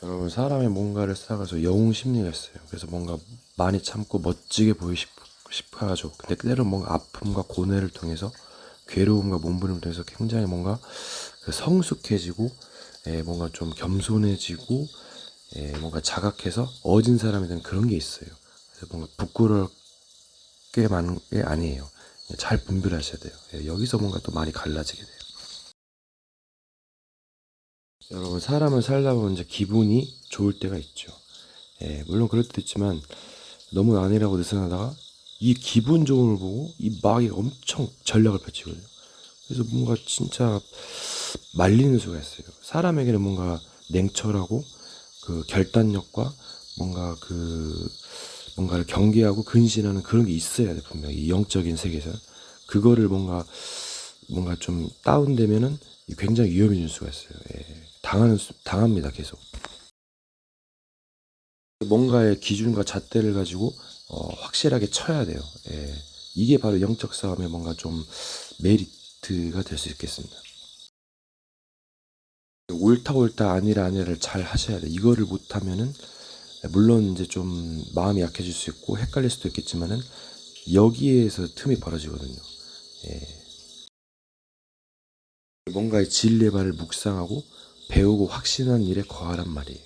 여러분, 사람이 뭔가를 쌓아가서 영웅 심리가 있어요. 그래서 뭔가 많이 참고 멋지게 싶어가지고, 근데 때로 뭔가 아픔과 고뇌를 통해서, 괴로움과 몸부림을 통해서 굉장히 뭔가 그 성숙해지고, 뭔가 좀 겸손해지고, 뭔가 자각해서 어진 사람이 되는 그런 게 있어요. 그래서 뭔가 부끄럽게 많은 게 아니에요. 잘 분별하셔야 돼요. 여기서 뭔가 또 많이 갈라지게 돼요. 여러분, 사람을 살다 보면 이제 기분이 좋을 때가 있죠. 물론 그럴 때도 있지만 너무 아니라고 느슨하다가 이 기분 좋음을 보고 이 마귀가 엄청 전략을 펼치거든요. 그래서 뭔가 진짜 말리는 수가 있어요. 사람에게는 뭔가 냉철하고 그 결단력과 뭔가 그 뭔가를 경계하고 근신하는 그런 게 있어야 돼, 분명히 이 영적인 세계에서. 그거를 뭔가 좀 다운되면은 굉장히 위험해질 수가 있어요. 당합니다, 계속. 뭔가의 기준과 잣대를 가지고 확실하게 쳐야 돼요. 이게 바로 영적 싸움의 뭔가 좀 메리트가 될 수 있겠습니다. 옳다 아니라 아니라를 잘 하셔야 돼요. 이거를 못하면은 물론 이제 좀 마음이 약해질 수 있고 헷갈릴 수도 있겠지만은 여기에서 틈이 벌어지거든요. 뭔가의 진리의 발을 묵상하고 배우고 확신한 일에 거하란 말이에요.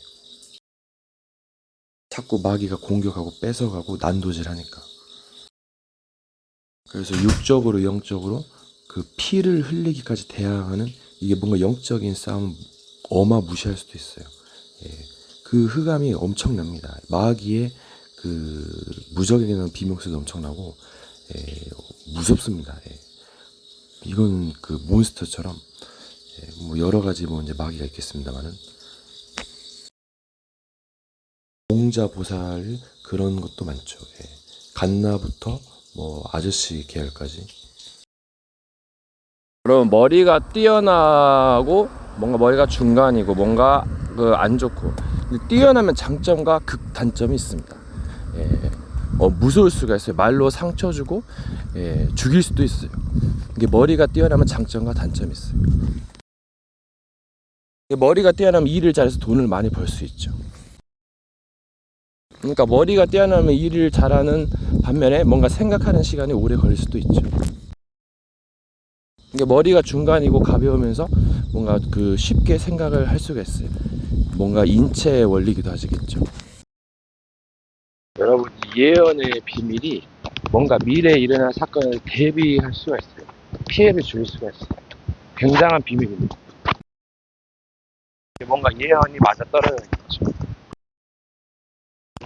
자꾸 마귀가 공격하고 뺏어가고 난도질하니까. 그래서 육적으로 영적으로 그 피를 흘리기까지 대항하는 이게 뭔가 영적인 싸움 어마무시할 수도 있어요. 그 흑암이 엄청납니다. 마귀의 그 무적에게는 비명소리도 엄청나고 무섭습니다. 이건 그 몬스터처럼 뭐 여러 가지 뭐 이제 마귀가 있겠습니다만은 공자 보살 그런 것도 많죠. 갓나부터 뭐 아저씨 계열까지. 그럼 머리가 뛰어나고 뭔가 머리가 중간이고 뭔가 그 안 좋고 뛰어나면 장점과 극단점이 있습니다. 무서울 수가 있어요. 말로 상처 주고 죽일 수도 있어요. 이게 머리가 뛰어나면 장점과 단점이 있어요. 머리가 뛰어나면 일을 잘해서 돈을 많이 벌 수 있죠. 그러니까 머리가 뛰어나면 일을 잘하는 반면에 뭔가 생각하는 시간이 오래 걸릴 수도 있죠. 이게 머리가 중간이고 가벼우면서 뭔가 그 쉽게 생각을 할 수가 있어요. 뭔가 인체의 원리기도 하시겠죠. 여러분, 예언의 비밀이 뭔가 미래에 일어날 사건을 대비할 수가 있어요. 피해를 줄 수가 있어요. 굉장한 비밀입니다. 뭔가 예언이 맞아 떨어져야겠죠.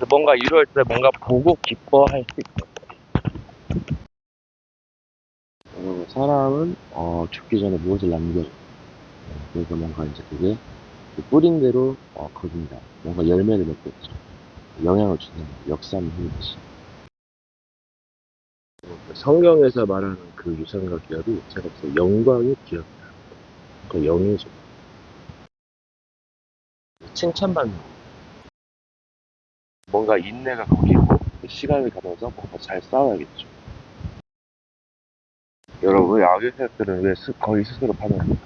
뭔가 이럴 때 뭔가 보고 기뻐할 수 있어요. 사람은 죽기 전에 무엇을 남겨요? 그래서 뭔가 이제 그게 뿌린 대로 거둔다. 뭔가 열매를 맺겠죠. 영향을 주는 역사는 흐르듯이. 성경에서 말하는 그 유산과 기업이 제가 봤을 때 영광의 기업이다. 그 영이죠. 칭찬받는 거. 뭔가 인내가 거기고 시간이 가면서 뭔가 잘 싸워야겠죠. 여러분, 아기 새끼들은 왜 거의 스스로 파면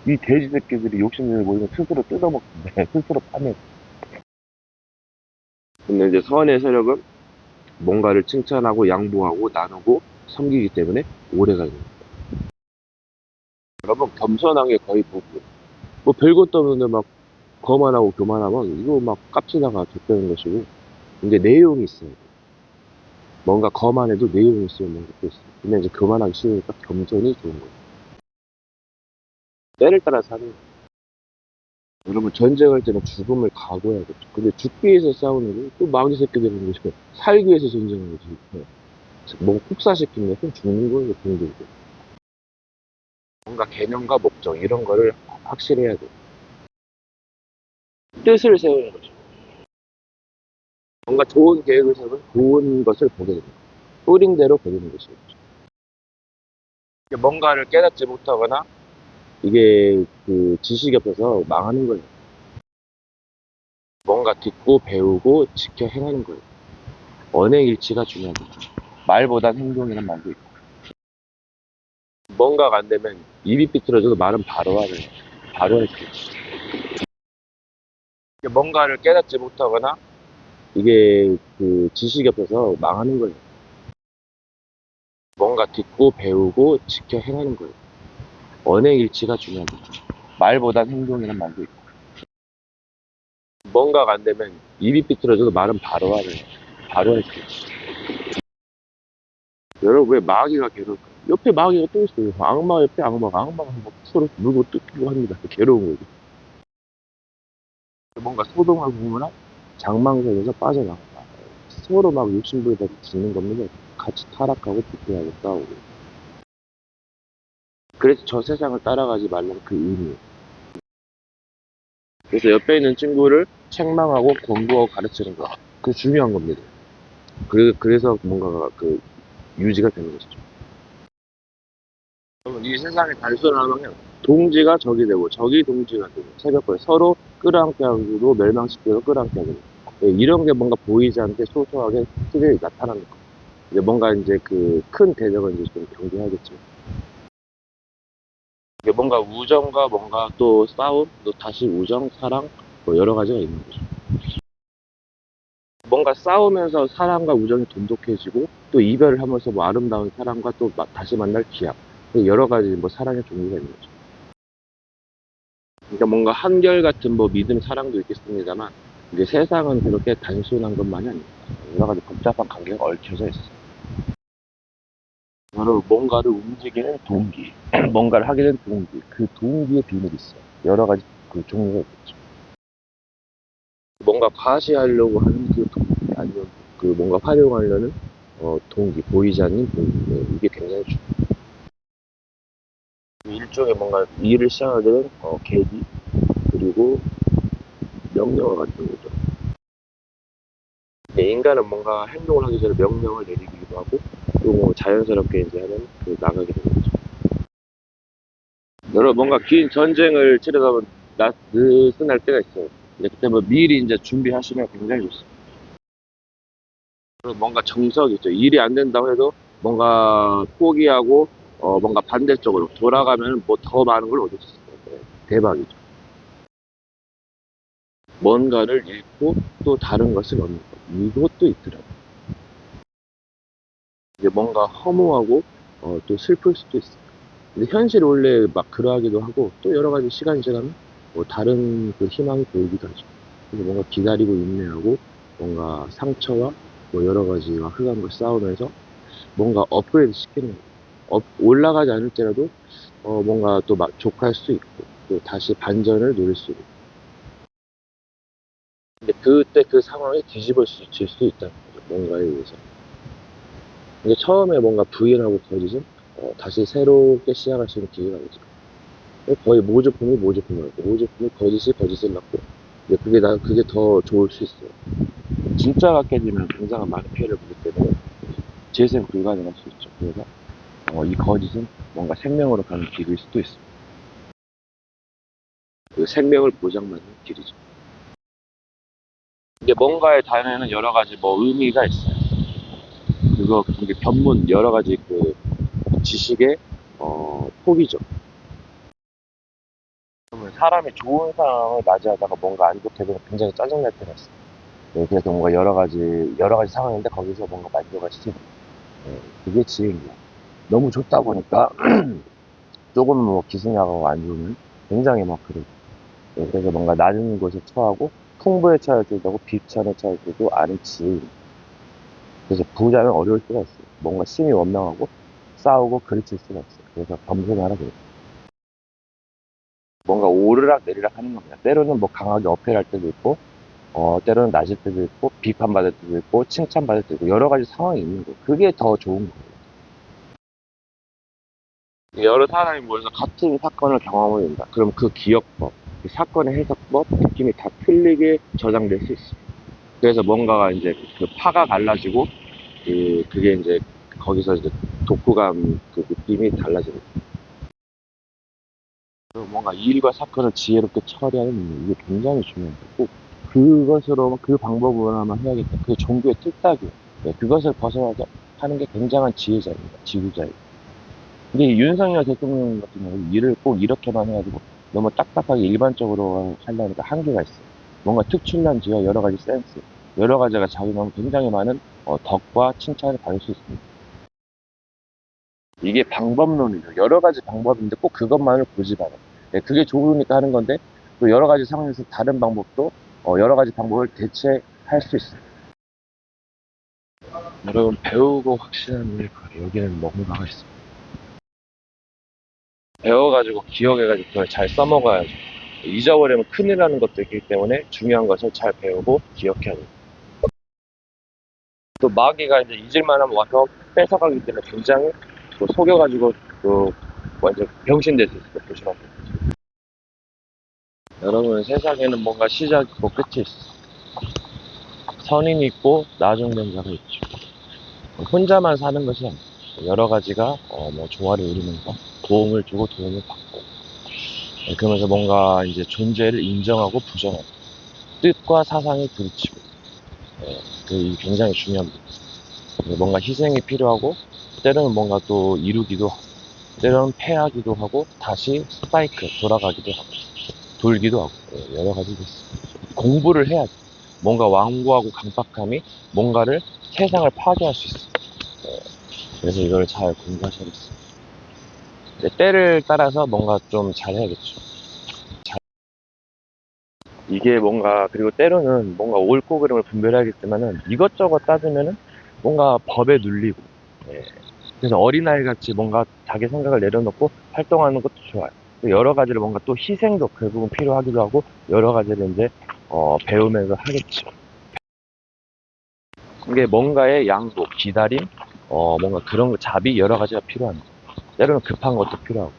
이 돼지 새끼들이 욕심내고 모이면 스스로 뜯어먹는데 스스로 파면. 근데 이제 선의 세력은 뭔가를 칭찬하고 양보하고 나누고 섬기기 때문에 오래가는 거예요. 여러분, 겸손한 게 거의 보고 뭐 별것도 없는데 막 거만하고 교만하면 이거 막 깝치다가 좆되는 것이고, 근데 내용이 있어요. 뭔가 거만해도 내용이 있으면 것도 있어요. 근데 이제 교만하기 싫으니까 겸손이 좋은 거예요. 때를 따라 사는 거예요. 여러분, 전쟁할 때는 죽음을 각오해야겠죠. 근데 죽기 위해서 싸우는 거 또 마귀 새끼들은 거죠. 살기 위해서 전쟁하는 거지. 뭐 폭사시키면 또 죽는 거예요, 동들고. 뭔가 개념과 목적 이런 거를 확실해야 돼. 뜻을 세우는 거죠. 뭔가 좋은 계획을 세우면 좋은 것을 보게 됩니다. 뿌린 대로 보이는 것이죠. 뭔가를 깨닫지 못하거나 이게 그 지식이 없어서 망하는 거예요. 뭔가 듣고 배우고 지켜 행하는 거예요. 언행일치가 중요하죠. 말보단 행동이란 말도 있고. 뭔가가 안 되면 입이 삐뚤어져도 말은 바로 하는, 바로 할 수 있죠. 뭔가를 깨닫지 못하거나 이게 그 지식이 없어서 망하는 거예요. 뭔가 듣고 배우고 지켜 행하는 거예요. 언행일치가 중요하죠. 말보단 행동이란 말도 있고. 뭔가가 안 되면 입이 삐뚤어져도 말은 바로 하네요. 바로 할 수 있어요. 여러분 왜 마귀가 괴로울까요? 옆에 마귀가 또 있어요. 악마 옆에 악마가 막 서로 물고 뜯기고 합니다. 괴로운 거죠. 뭔가 소동을 보거나 장망석에서 빠져나간다. 서로 막 욕심부리다 짓는 겁니다. 같이 타락하고 부패하고 싸우고. 그래서 저 세상을 따라가지 말라는 그 의미예요. 그래서 옆에 있는 친구를 책망하고 권고하고 가르치는 거. 그게 중요한 겁니다. 그래서 뭔가가 그 유지가 되는 것이죠. 여러분, 이 세상의 단순하면 동지가 적이 되고 적이 동지가 되고 새벽거리 서로 끌어안게 하고 멸망시키고 끌어안게 하고 이런 게 뭔가 보이지 않게 소소하게 크게 나타나는 거. 이제 뭔가 이제 그 큰 대적은 이제 좀 경계하겠죠. 이게 뭔가 우정과 뭔가 또 싸움, 또 다시 우정, 사랑, 뭐 여러 가지가 있는 거죠. 뭔가 싸우면서 사랑과 우정이 돈독해지고 또 이별을 하면서 뭐 아름다운 사랑과 또 다시 만날 기약. 여러 가지 뭐 사랑의 종류가 있는 거죠. 그러니까 뭔가 한결같은 뭐 믿음, 사랑도 있겠습니다만 이게 세상은 그렇게 단순한 것만이 아닙니다. 여러 가지 복잡한 관계가 얽혀져 있어요. 여러분 뭔가를 움직이는 동기, 뭔가를 하게 된 동기, 그 동기의 비밀이 있어요. 여러 가지 그 종류가 있겠죠. 뭔가 과시하려고 하는 그 동기, 아니면 그 뭔가 활용하려는 동기, 보이지 않는 동기, 이게 굉장히 중요해요. 일종의 뭔가 일을 시작하게 된 계기, 그리고 명령어 같은 거죠. 인간은 뭔가 행동을 하기 전에 명령을 내리기도 하고 또 뭐 자연스럽게 이제 하면 그 나가게 되는 거죠. 여러 뭔가 긴 전쟁을 치르다 보면 느슨할 때가 있어요. 근데 그때 뭐 미리 이제 준비하시면 굉장히 좋습니다. 그리고 뭔가 정석이 있죠. 일이 안 된다고 해도 뭔가 포기하고 뭔가 반대쪽으로 돌아가면 뭐 더 많은 걸 얻을 수 있어요. 대박이죠. 뭔가를 잃고 또 다른 것을 얻는 것. 이것도 있더라고요. 이제 뭔가 허무하고 또 슬플 수도 있어요. 근데 현실이 원래 막 그러하기도 하고 또 여러 가지 시간이 지나면 뭐 다른 그 희망이 보이기도 하죠. 그래서 뭔가 기다리고 인내하고 뭔가 상처와 뭐 여러 가지와 흑암과 싸우면서 뭔가 업그레이드 시키는 거예요. 올라가지 않을지라도 뭔가 또 족할 수 있고 또 다시 반전을 노릴 수 있고. 근데 그때 그 상황이 뒤집어질 수 있다는 거죠. 뭔가에 의해서. 근데 처음에 뭔가 부인하고 거짓은 다시 새롭게 시작할 수 있는 기회가 되죠. 거의 모조품이 거짓이 거짓을 낳고 그게 더 좋을 수 있어요. 진짜가 깨지면 굉장한 많은 피해를 보기 때문에 재생 불가능할 수 있죠. 그래서 이 거짓은 뭔가 생명으로 가는 길일 수도 있습니다. 그 생명을 보장받는 길이죠. 이게 뭔가의 단에는 여러 가지 뭐 의미가 있어요. 그게 견문 여러 가지 그 지식의 폭이죠. 그러면 사람이 좋은 상황을 맞이하다가 뭔가 안 좋게 되면 굉장히 짜증날 때가 있어요. 네, 그래서 뭔가 여러 가지 상황인데 거기서 뭔가 만족을 시키는 그게 지혜입니다. 너무 좋다 보니까 조금 뭐 기승이 나가고 안 좋으면 굉장히 막 그래요. 네, 그래서 뭔가 낮은 곳에 처하고 풍부에 처할 때도 하고 비천에 처할 때도 아는 지혜입니다. 그래서 부자는 어려울 때가 있어요. 뭔가 심히 원망하고 싸우고 그르칠 수가 있어요. 그래서 겸손하라 그래요. 뭔가 오르락 내리락 하는 겁니다. 때로는 뭐 강하게 어필할 때도 있고 때로는 낮을 때도 있고 비판받을 때도 있고 칭찬받을 때도 있고 여러 가지 상황이 있는 거예요. 그게 더 좋은 거예요. 여러 사람이 모여서 같은 사건을 경험을 한다. 그럼 그 기억법, 그 사건의 해석법, 느낌이 다 틀리게 저장될 수 있어요. 그래서 뭔가가 이제 그 파가 갈라지고 그게 이제 거기서 이제 독후감 그 느낌이 달라집니다. 뭔가 일과 사건을 지혜롭게 처리하는 능력, 이게 굉장히 중요합니다. 꼭 그것으로 그 방법으로만 해야겠다. 그게 종교의 틀딱이에요. 네, 그것을 벗어나서 하는 게 굉장한 지혜자입니다. 지구자예요. 근데 윤석열 대통령 같은 경우 일을 꼭 이렇게만 해가지고 너무 딱딱하게 일반적으로 하려니까 한계가 있어요. 뭔가 특출난 지와 여러 가지 센스, 여러 가지가 작용하면 굉장히 많은 덕과 칭찬을 받을 수 있습니다. 이게 방법론이죠. 여러 가지 방법인데 꼭 그것만을 고집하는. 네, 그게 좋으니까 하는 건데 또 여러 가지 상황에서 다른 방법도 여러 가지 방법을 대체할 수 있어요. 여러분 배우고 확신하는 일 여기는 뭔가가 있습니다. 배워가지고 기억해가지고 그걸 잘 써먹어야죠. 잊어버리면 큰일 나는 것도 있기 때문에 중요한 것을 잘 배우고 기억해야 돼요. 또 마귀가 이제 잊을만하면 와서 뺏어가기 때문에 굉장히 또 속여가지고 또 완전 병신될 수 있어요. 조심하세요. 여러분 세상에는 뭔가 시작이 있고 끝이 있어. 선인이 있고 나중된 자가 있죠. 혼자만 사는 것이 아니에요. 여러 가지가 뭐 조화를 이루면서 도움을 주고 도움을 받고 그러면서 뭔가 이제 존재를 인정하고 부정하고 뜻과 사상이 부딪히고 그게 굉장히 중요합니다. 뭔가 희생이 필요하고 때로는 뭔가 또 이루기도 하고 때로는 패하기도 하고 다시 스파이크 돌아가기도 하고 돌기도 하고 여러 가지가 있습니다. 공부를 해야지. 뭔가 완고하고 강박함이 뭔가를 세상을 파괴할 수 있어요. 그래서 이걸 잘 공부하셔야겠어요. 때를 따라서 뭔가 좀 잘해야겠죠. 이게 뭔가 그리고 때로는 뭔가 옳고 그름을 분별해야겠지만은 이것저것 따지면은 뭔가 법에 눌리고 그래서 어린아이 같이 뭔가 자기 생각을 내려놓고 활동하는 것도 좋아요. 여러 가지를 뭔가 또 희생도 결국은 필요하기도 하고 여러 가지를 이제 배우면서 하겠죠. 이게 뭔가의 양보, 기다림, 뭔가 그런 거 자비 여러 가지가 필요합니다. 때로는 급한 것도 필요하고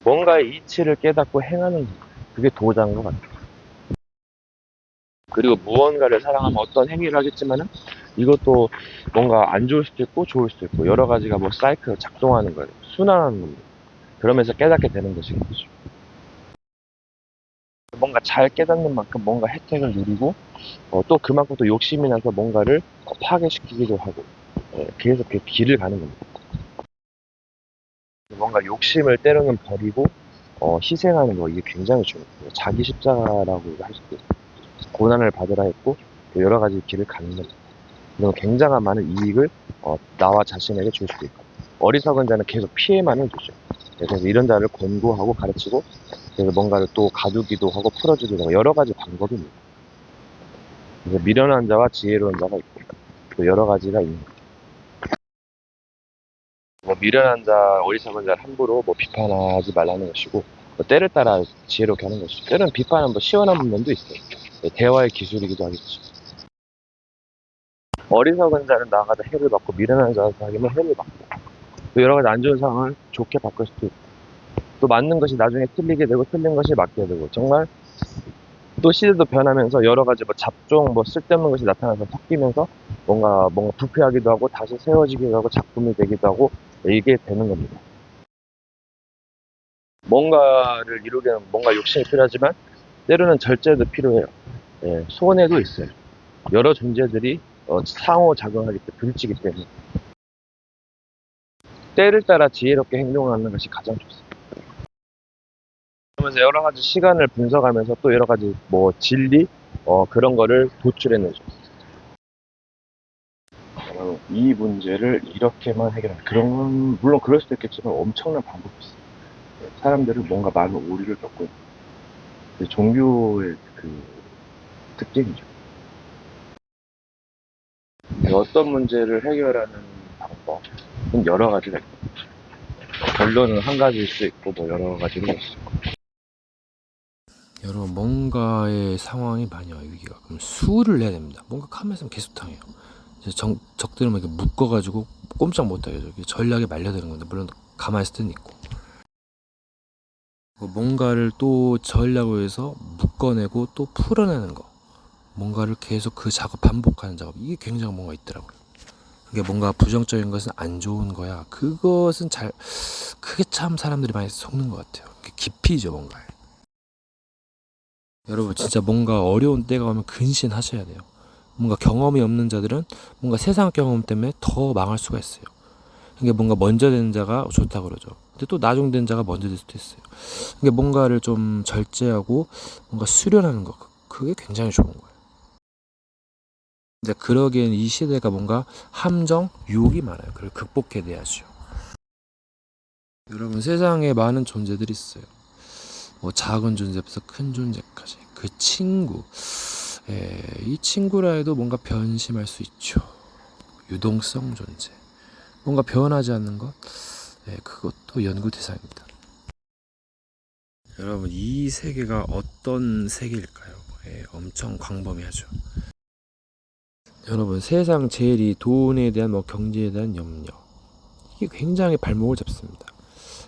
뭔가의 이치를 깨닫고 행하는 것, 그게 도자인 것 같아요. 그리고 무언가를 사랑하면 어떤 행위를 하겠지만은 이것도 뭔가 안 좋을 수도 있고 좋을 수도 있고 여러 가지가 뭐 사이클 작동하는 거예요. 순환하는 겁니다. 그러면서 깨닫게 되는 것이겠죠. 뭔가 잘 깨닫는 만큼 뭔가 혜택을 누리고 또 그만큼 또 욕심이 나서 뭔가를 파괴시키기도 하고 계속 그 길을 가는 겁니다. 뭔가 욕심을 때로는 버리고 희생하는 거 이게 굉장히 중요해요. 자기 십자가라고 할 수도 있어요. 고난을 받으라 했고 또 여러 가지 길을 가는 겁니다. 그리고 굉장한 많은 이익을 나와 자신에게 줄 수도 있고 어리석은 자는 계속 피해만을 주죠. 그래서 이런 자를 권고하고 가르치고 그래서 뭔가를 또 가두기도 하고 풀어주기도 하고 여러 가지 방법입니다. 그래서 미련한 자와 지혜로운 자가 있고 또 여러 가지가 있는 거죠. 뭐 미련한 자, 어리석은 자를 함부로 뭐 비판하지 말라는 것이고 뭐 때를 따라 지혜롭게 하는 것이죠. 때로는 비판은 뭐 시원한 면도 있어요. 대화의 기술이기도 하겠죠. 어리석은 자는 나아가다 해를 받고 미련한 자는 자기는 해를 받고 또 여러 가지 안 좋은 상황을 좋게 바꿀 수도 있고 또 맞는 것이 나중에 틀리게 되고 틀린 것이 맞게 되고 정말 또 시대도 변하면서 여러 가지 뭐 잡종 뭐 쓸데없는 것이 나타나서 섞이면서 뭔가 부패하기도 하고 다시 세워지기도 하고 작품이 되기도 하고 이게 되는 겁니다. 뭔가를 이루기에는 뭔가 욕심이 필요하지만 때로는 절제도 필요해요. 손해도 있어요. 여러 존재들이 상호작용하기 때문에 부딪히기 때문에 때를 따라 지혜롭게 행동하는 것이 가장 좋습니다. 그러면서 여러 가지 시간을 분석하면서 또 여러 가지 뭐 진리 그런 거를 도출해내죠. 이 문제를 이렇게만 해결하는 그런 건 물론 그럴 수도 있겠지만 엄청난 방법이 있어요. 사람들은 뭔가 많은 오류를 겪고 있는 종교의 그 특징이죠. 어떤 문제를 해결하는 방법은 여러 가지가 있고 결론은 한 가지일 수 있고 뭐 여러 가지로 있을 수 있고. 여러분 뭔가의 상황이 많이 와요. 위기가. 그럼 수를 해야 됩니다. 뭔가 가만히 있으면 계속 당해요. 적들은 이렇게 묶어가지고 꼼짝 못하게 이렇게 전략에 말려드는 건데 물론 가만히 있을 때는 있고 뭔가를 또 전략을 해서 묶어내고 또 풀어내는 거 뭔가를 계속 그 작업 반복하는 작업 이게 굉장히 뭔가 있더라고요. 그게 뭔가 부정적인 것은 안 좋은 거야. 그것은 그게 참 사람들이 많이 속는 것 같아요. 깊이죠 뭔가에. 여러분 진짜 뭔가 어려운 때가 오면 근신하셔야 돼요. 뭔가 경험이 없는 자들은 뭔가 세상 경험 때문에 더 망할 수가 있어요. 그게 뭔가 먼저 되는 자가 좋다고 그러죠. 근데 또 나중된 자가 먼저 될 수도 있어요. 그게 뭔가를 좀 절제하고 뭔가 수련하는 거, 그게 굉장히 좋은 거예요. 이제 그러기엔 이 시대가 뭔가 함정, 유혹이 많아요. 그걸 극복해내야죠. 여러분, 세상에 많은 존재들이 있어요. 뭐 작은 존재부터 큰 존재까지. 그 친구, 이 친구라 해도 뭔가 변심할 수 있죠. 유동성 존재, 뭔가 변하지 않는 것, 그것도 연구 대상입니다. 여러분, 이 세계가 어떤 세계일까요? 엄청 광범위하죠. 여러분, 세상 제일이 돈에 대한 경제에 대한 염려, 이게 굉장히 발목을 잡습니다.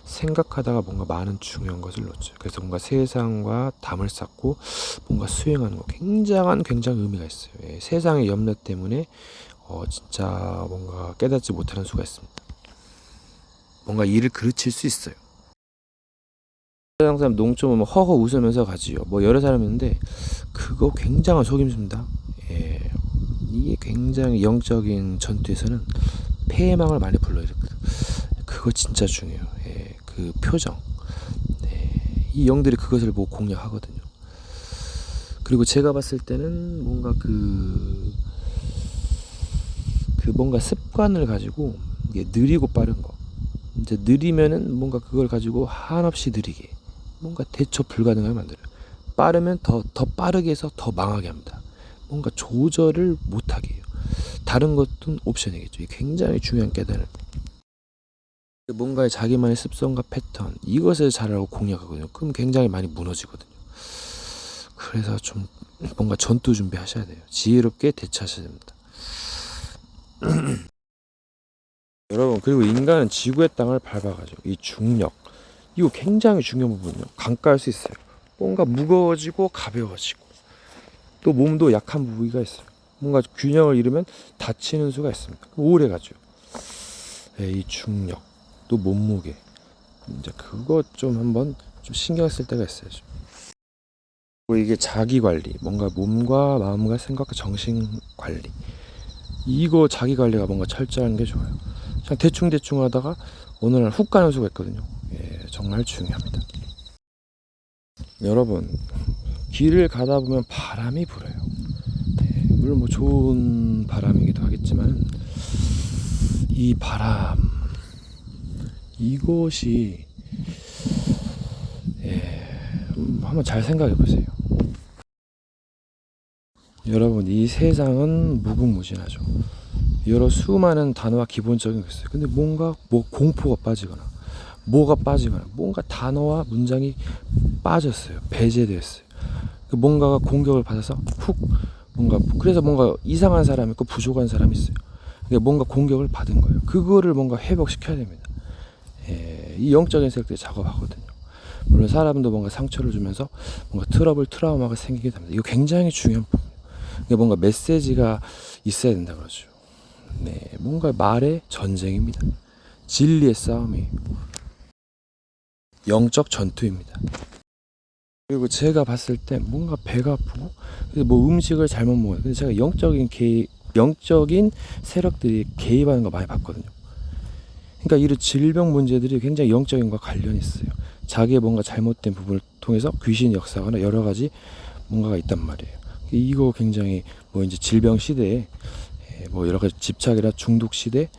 생각하다가 뭔가 많은 중요한 것을 놓죠. 그래서 뭔가 세상과 담을 쌓고 뭔가 수행하는 거 굉장히 의미가 있어요. 세상의 염려 때문에 진짜 뭔가 깨닫지 못하는 수가 있습니다. 뭔가 일을 그르칠 수 있어요. 세상 사람 농촌 오면 허허 웃으면서 가지요. 뭐 여러 사람이 있는데 그거 굉장한 속임수입니다. 이게 굉장히 영적인 전투에서는 폐해망을 많이 불러일으거든요. 그거 진짜 중요해요. 그 표정, 이 영들이 그것을 보고 공략하거든요. 그리고 제가 봤을 때는 뭔가 그 뭔가 습관을 가지고 이게 느리고 빠른 거, 이제 느리면은 뭔가 그걸 가지고 한없이 느리게 뭔가 대처 불가능하게 만들어요. 빠르면 더 빠르게 해서 더 망하게 합니다. 뭔가 조절을 못하게 해요. 다른 것도 옵션이겠죠. 이게 굉장히 중요한 깨달음. 뭔가의 자기만의 습성과 패턴, 이것을 잘 알고 공략하거든요. 그럼 굉장히 많이 무너지거든요. 그래서 좀 뭔가 전투 준비하셔야 돼요. 지혜롭게 대처하셔야 됩니다. 여러분, 그리고 인간은 지구의 땅을 밟아가죠. 이 중력, 이거 굉장히 중요한 부분이요. 강가할 수 있어요. 뭔가 무거워지고 가벼워지고, 또 몸도 약한 부위가 있어요. 뭔가 균형을 잃으면 다치는 수가 있습니다. 오래 가죠. 이 중력, 또 몸무게, 이제 그거 좀 한번 좀 신경 쓸 때가 있어요. 그리고 이게 자기 관리, 뭔가 몸과 마음과 생각과 정신 관리, 이거 자기 관리가 뭔가 철저한 게 좋아요. 그냥 대충 하다가 어느 날 훅 가는 수가 있거든요. 정말 중요합니다. 여러분, 길을 가다 보면 바람이 불어요. 물론 뭐 좋은 바람이기도 하겠지만, 이 바람, 이것이 한번 잘 생각해 보세요. 여러분, 이 세상은 무궁무진하죠. 여러 수많은 단어와 기본적인 게 있어요. 근데 뭔가 공포가 빠지거나 뭐가 빠지거나 뭔가 단어와 문장이 빠졌어요. 배제되었어요. 뭔가가 공격을 받아서 그래서 뭔가 이상한 사람이 있고 부족한 사람이 있어요. 뭔가 공격을 받은 거예요. 그거를 뭔가 회복시켜야 됩니다. 이 영적인 세력들이 작업하거든요. 물론 사람도 뭔가 상처를 주면서 뭔가 트라우마가 생기게 됩니다. 이거 굉장히 중요한 부분이에요. 뭔가 메시지가 있어야 된다 그러죠. 뭔가 말의 전쟁입니다. 진리의 싸움이에요. 영적 전투입니다. 그리고 제가 봤을 때 뭔가 배가 아프고 뭐 음식을 잘못 먹어요. 근데 제가 영적인 세력들이 개입하는 거 많이 봤거든요. 그러니까 이런 질병 문제들이 굉장히 영적인 것과 관련이 있어요. 자기의 뭔가 잘못된 부분을 통해서 귀신이 역사하거나 여러 가지 뭔가가 있단 말이에요. 이거 굉장히 뭐 이제 질병 시대에 뭐 여러 가지 집착이나 중독 시대,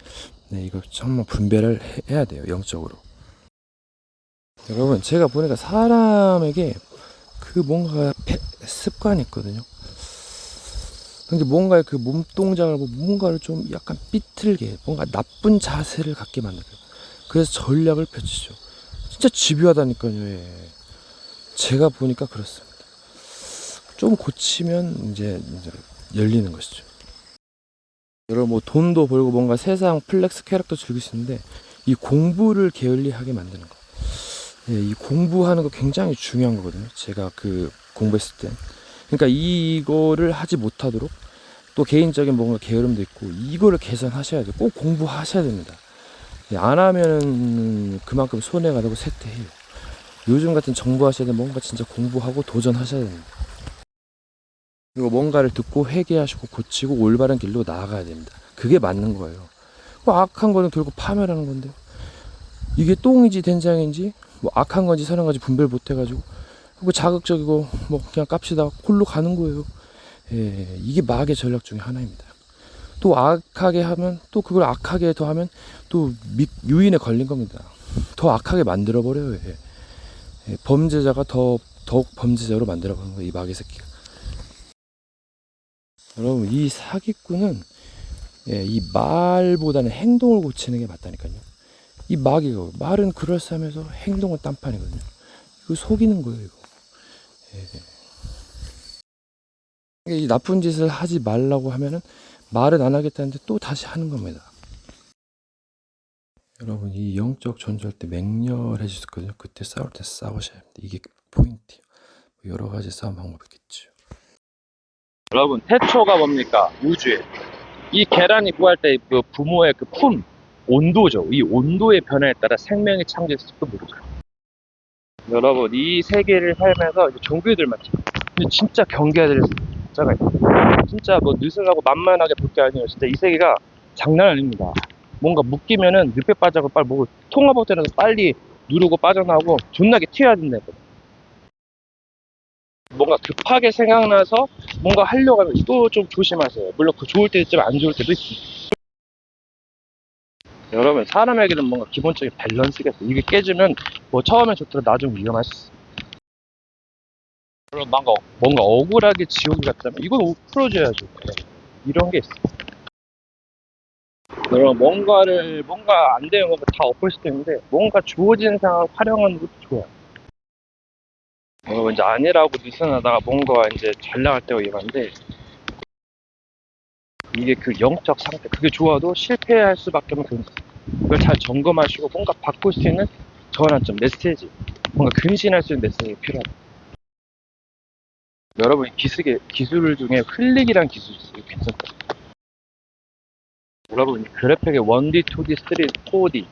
이거 정말 분별을 해야 돼요. 영적으로. 여러분, 제가 보니까 사람에게 그 뭔가 습관이 있거든요. 근데 뭔가의 그 몸동작을 뭔가를 좀 약간 삐뚤게, 뭔가 나쁜 자세를 갖게 만들어요. 그래서 전략을 펼치죠. 진짜 집요하다니까요. 제가 보니까 그렇습니다. 좀 고치면 이제 열리는 것이죠. 여러분, 뭐 돈도 벌고 뭔가 세상 플렉스 쾌락도 즐길 수 있는데 이 공부를 게을리하게 만드는 거, 이 공부하는 거 굉장히 중요한 거거든요. 제가 그 공부했을 때, 그러니까 이거를 하지 못하도록 또 개인적인 뭔가 게으름도 있고, 이거를 개선하셔야 돼요. 꼭 공부하셔야 됩니다. 안 하면은 그만큼 손해가 되고 쇠퇴해요. 요즘 같은 정보 하셔야 되면 뭔가 진짜 공부하고 도전하셔야 됩니다. 그리고 뭔가를 듣고 회개하시고 고치고 올바른 길로 나아가야 됩니다. 그게 맞는 거예요. 악한 거는 결국 파멸하는 건데요. 이게 똥인지 된장인지 뭐 악한 건지 선한 건지 분별 못 해가지고 뭐 자극적이고 뭐 그냥 깝시다 홀로 가는 거예요. 예, 이게 마귀의 전략 중에 하나입니다. 또 악하게 하면 또 그걸 악하게 더 하면 또 유인에 걸린 겁니다. 더 악하게 만들어 버려요. 예. 예, 범죄자가 더욱 범죄자로 만들어 버리는 거예요. 이 마귀 새끼가. 여러분 이 사기꾼은 예, 이 말보다는 행동을 고치는 게 맞다니까요. 이 마귀가 말은 그럴싸하면서 행동은 딴판이거든요. 이거 속이는 거예요. 이거. 예. 이 나쁜 짓을 하지 말라고 하면은 말은 안 하겠다는데 또 다시 하는 겁니다. 여러분 이 영적 전투할 때 맹렬해질 수 있거든요. 그때 싸울 때 싸우셔야 합니다. 이게 포인트예요. 여러 가지 싸움 방법이 있겠죠. 여러분 태초가 뭡니까? 우주에 이 계란이 구할 때 그 부모의 그 품 온도죠. 이 온도의 변화에 따라 생명이 창조됐을지도 모르죠. 여러분 이 세계를 살면서 이제 종교들만 근데 진짜 경계해야 될 자가 있어요. 진짜 뭐 느슨하고 만만하게 볼 게 아니에요. 진짜 이 세계가 장난 아닙니다. 뭔가 묶이면은 늪에 빠져서 빨리 뭐 통화버튼에서 빨리 누르고 빠져나오고 존나게 튀어야 된다고. 뭔가 급하게 생각나서 뭔가 하려고 하면 또 좀 조심하세요. 물론 그 좋을 때도 있지만 안 좋을 때도 있습니다. 여러분 사람에게는 뭔가 기본적인 밸런스가 있어요. 이게 깨지면 뭐 처음엔 좋더라도 나중에 위험할 수 있어요. 여러분 뭔가 억울하게 지옥이 갔다면 이건 풀어줘야죠. 이런 게 있어요. 여러분 뭔가 안 되는 건가 다 엎을 수도 있는데 뭔가 주어진 상황을 활용하는 것도 좋아요. 이제 아니라고 느슨하다가 뭔가 이제 잘 나갈 때가 위험한데 이게 그 영적 상태 그게 좋아도 실패할 수밖에 없는 그런 그걸 잘 점검하시고 뭔가 바꿀 수 있는 전환점 메시지 뭔가 근신할 수 있는 메시지가 필요하다. 여러분 기술 중에 흘리기란 기술이 있어요. 괜찮다. 여러분 그래픽의 1D, 2D, 3D, 4D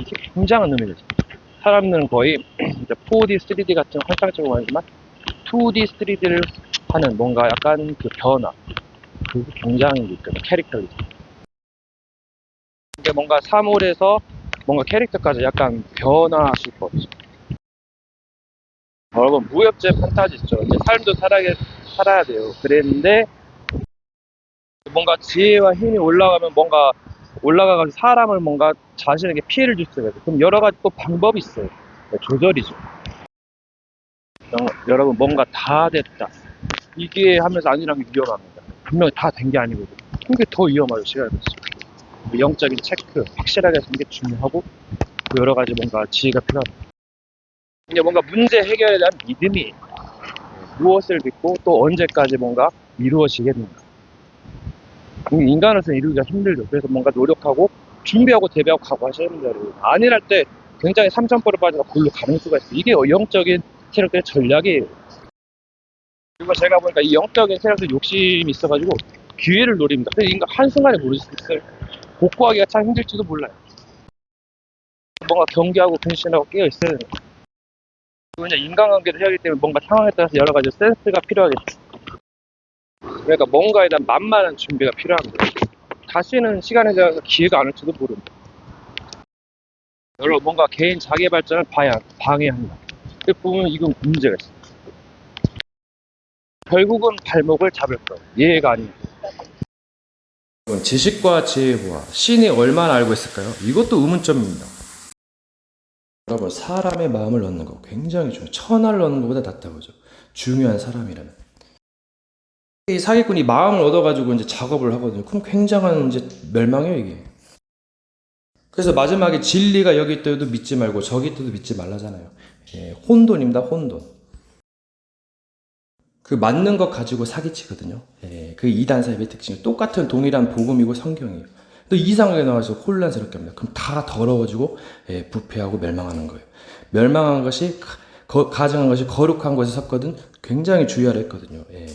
이게 굉장한 의미가 있어요. 사람들은 거의 이제 4D, 3D 같은 환상적으로 하지만 2D, 3D를 하는 뭔가 약간 그 변화 그 굉장히 있거든요. 캐릭터리즘. 근데 뭔가 3홀에서 뭔가 캐릭터까지 약간 변화하실 거죠. 여러분 무협지의 판타지 있죠. 이제 삶도 살아야 돼요. 그랬는데 뭔가 지혜와 힘이 올라가면 뭔가 올라가서 사람을 뭔가 자신에게 피해를 줄 수가 있어요. 그럼 여러 가지 또 방법이 있어요. 조절이죠. 여러분 뭔가 다 됐다. 이게 하면서 아니라는 게 위험합니다. 분명히 다 된 게 아니거든요. 그게 더 위험하죠. 시간이 됐어요. 영적인 체크 확실하게 하는 게 중요하고 여러 가지 뭔가 지혜가 필요합니다. 이제 뭔가 문제 해결에 대한 믿음이 무엇을 믿고 또 언제까지 뭔가 이루어지겠는가. 인간으로서는 이루기가 힘들죠. 그래서 뭔가 노력하고 준비하고 대비하고 각오하셔야 됩니다. 안일할 때 굉장히 삼천포를 빠져서 골로 가는 수가 있어요. 이게 영적인 세력들의 전략이에요. 그리고 제가 보니까 이 영적인 세력들 욕심이 있어가지고 기회를 노립니다. 근데 인간 한순간에 모를 수 있어요. 복구하기가 참 힘들지도 몰라요. 뭔가 경계하고 근신하고 깨어 있어야 돼요. 그리고 이제 인간관계를 해야 하기 때문에 뭔가 상황에 따라서 여러 가지 센스가 필요하겠죠. 그러니까 뭔가에 대한 만만한 준비가 필요합니다. 다시는 시간에 대해서 기회가 안 올지도 모릅니다. 여러분 뭔가 개인 자기 발전을 방해한다. 그 보면 이건 문제가 있어요. 결국은 발목을 잡을 거예요. 이해가 아닙니다. 지식과 지혜와 신이 얼마나 알고 있을까요? 이것도 의문점입니다. 여러분 사람의 마음을 얻는 거 굉장히 중요해요. 천하를 얻는 것보다 낫다고죠. 중요한 사람이라면. 이 사기꾼이 마음을 얻어가지고 이제 작업을 하거든요. 그럼 굉장한 이제 멸망이에요 이게. 그래서 마지막에 진리가 여기 있더라도 믿지 말고 저기 있더라도 믿지 말라잖아요. 예, 혼돈입니다. 혼돈. 그 맞는 것 가지고 사기치거든요. 예, 그 이단사입의 특징이 똑같은 동일한 복음이고 성경이에요. 또 이상하게 나와서 혼란스럽게 합니다. 그럼 다 더러워지고 예, 부패하고 멸망하는 거예요. 멸망한 것이 가증한 것이 거룩한 것에 섰거든 굉장히 주의하라 했거든요. 예.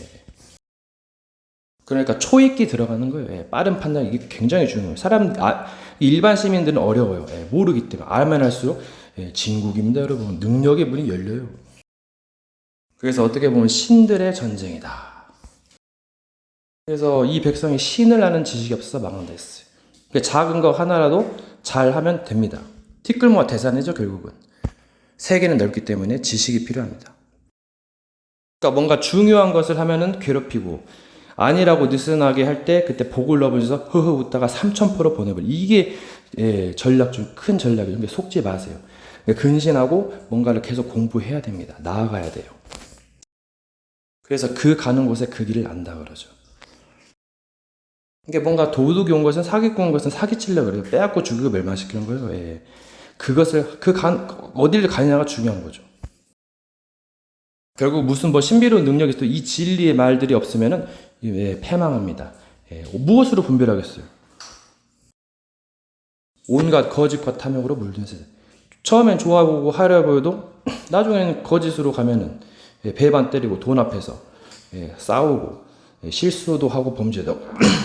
그러니까 초익기 들어가는 거예요. 예, 빠른 판단 이게 굉장히 중요해요. 일반 시민들은 어려워요. 예, 모르기 때문에 알면 할수록 예, 진국입니다, 여러분. 능력의 문이 열려요. 그래서 어떻게 보면 신들의 전쟁이다. 그래서 이 백성이 신을 아는 지식이 없어서 망한다 했어요. 그러니까 작은 거 하나라도 잘하면 됩니다. 티끌모아 대산이죠, 결국은. 세계는 넓기 때문에 지식이 필요합니다. 그러니까 뭔가 중요한 것을 하면은 괴롭히고, 아니라고 느슨하게 할 때 그때 복을 넣으면서 흐흐 웃다가 3000% 보내버려. 이게 전략 중 큰 전략이에요. 근데 속지 마세요. 근신하고 뭔가를 계속 공부해야 됩니다. 나아가야 돼요. 그래서 그 가는 곳에 그 길을 안다 그러죠. 이게 뭔가 도둑이 온 것은, 사기꾼 온 것은 사기치려고 그래요. 빼앗고 죽이고 멸망시키는 거예요. 예. 그것을 어디를 가느냐가 중요한 거죠. 결국 무슨 뭐 신비로운 능력이 있어도 이 진리의 말들이 없으면은 패망합니다. 무엇으로 분별하겠어요? 온갖 거짓과 탐욕으로 물든 세대. 처음엔 좋아 보고 하려 보여도 나중에는 거짓으로 가면은 배반 때리고 돈 앞에서 싸우고 실수도 하고 범죄도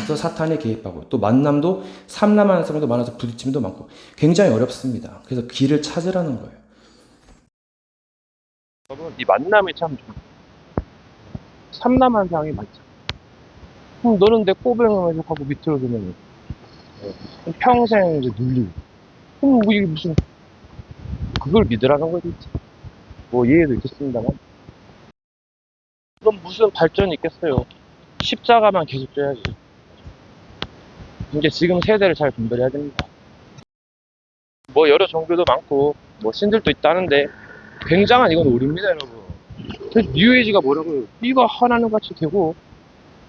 또 사탄이 개입하고 또 만남도 삼남하는 사람도 많아서 부딪힘도 많고 굉장히 어렵습니다. 그래서 길을 찾으라는 거예요. 여러분, 이 만남이 참 삼남한 상이 많죠. 너는 내 꼬뱅을 하고 밑으로 두면 평생 이제 눌리고. 뭐 이게 무슨 그걸 믿으라는 거지. 뭐 이해도 있겠습니다만. 그럼 무슨 발전이 있겠어요? 십자가만 계속 져야지. 이제 지금 세대를 잘 분별해야 됩니다. 뭐 여러 종교도 많고 뭐 신들도 있다는데 굉장한 이건 오류입니다, 여러분. 그래서 뉴에이지가 뭐라고요? 이거 하나는 같이 되고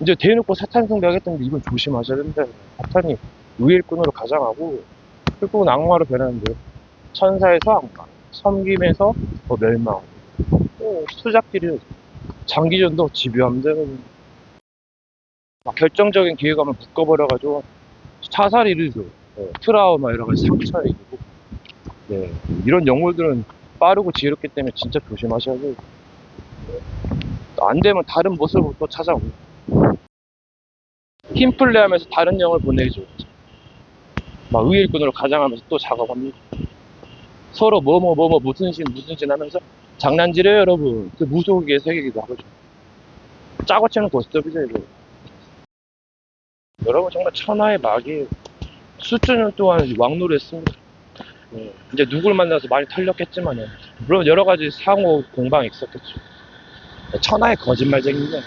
이제 대놓고 사탄 숭배하겠다는데 이건 조심하셔야 됩니다. 사탄이 의일꾼으로 가장하고 결국은 악마로 변하는데 천사에서 악마, 섬김에서 뭐 멸망, 수작질이 장기전도 집요합니다. 막 결정적인 기회감을 묶어버려가지고 자살이 이르죠. 트라우마 여러 가지 상처에 이르고. 네, 이런 영물들은 빠르고 지혜롭기 때문에 진짜 조심하셔야 돼요. 안 되면 다른 모습으로 또 찾아오고. 팀플레이 하면서 다른 영을 보내죠. 막 의일꾼으로 가장하면서 또 작업합니다. 서로 무슨 신 하면서 장난질해요, 여러분. 그 무속의 세계이기도 하거든요. 짜고 치는 고스톱이죠, 이거. 여러분, 정말 천하의 막이에요. 수천 년 동안 왕노를 했습니다. 이제 누굴 만나서 많이 털렸겠지만은, 물론 여러 가지 상호 공방이 있었겠죠. 천하의 거짓말쟁이입니다.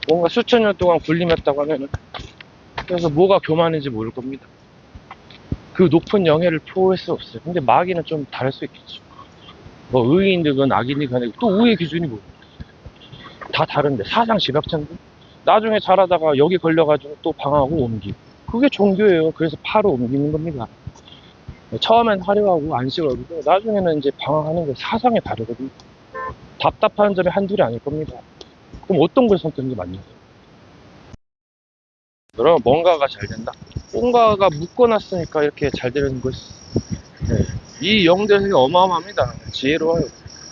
뭔가 수천 년 동안 군림했다고 하면은, 그래서 뭐가 교만인지 모를 겁니다. 그 높은 영예를 표할 수 없어요. 근데 마귀는 좀 다를 수 있겠죠. 뭐 의인이건 악인이건 또 의의 기준이 뭐 다 다른데 사상 집약천데 나중에 잘하다가 여기 걸려가지고 또 방황하고 옮기고 그게 종교예요. 그래서 파로 옮기는 겁니다. 처음엔 화려하고 안식하고 나중에는 이제 방황하는 게 사상이 다르거든요. 답답한 점이 한둘이 아닐 겁니다. 그럼 어떤 걸 선택하는 게 맞냐? 여러분, 뭔가가 잘 된다. 뭔가가 묶어놨으니까 이렇게 잘 되는 것이. 이 영들이 어마어마합니다. 지혜로워요.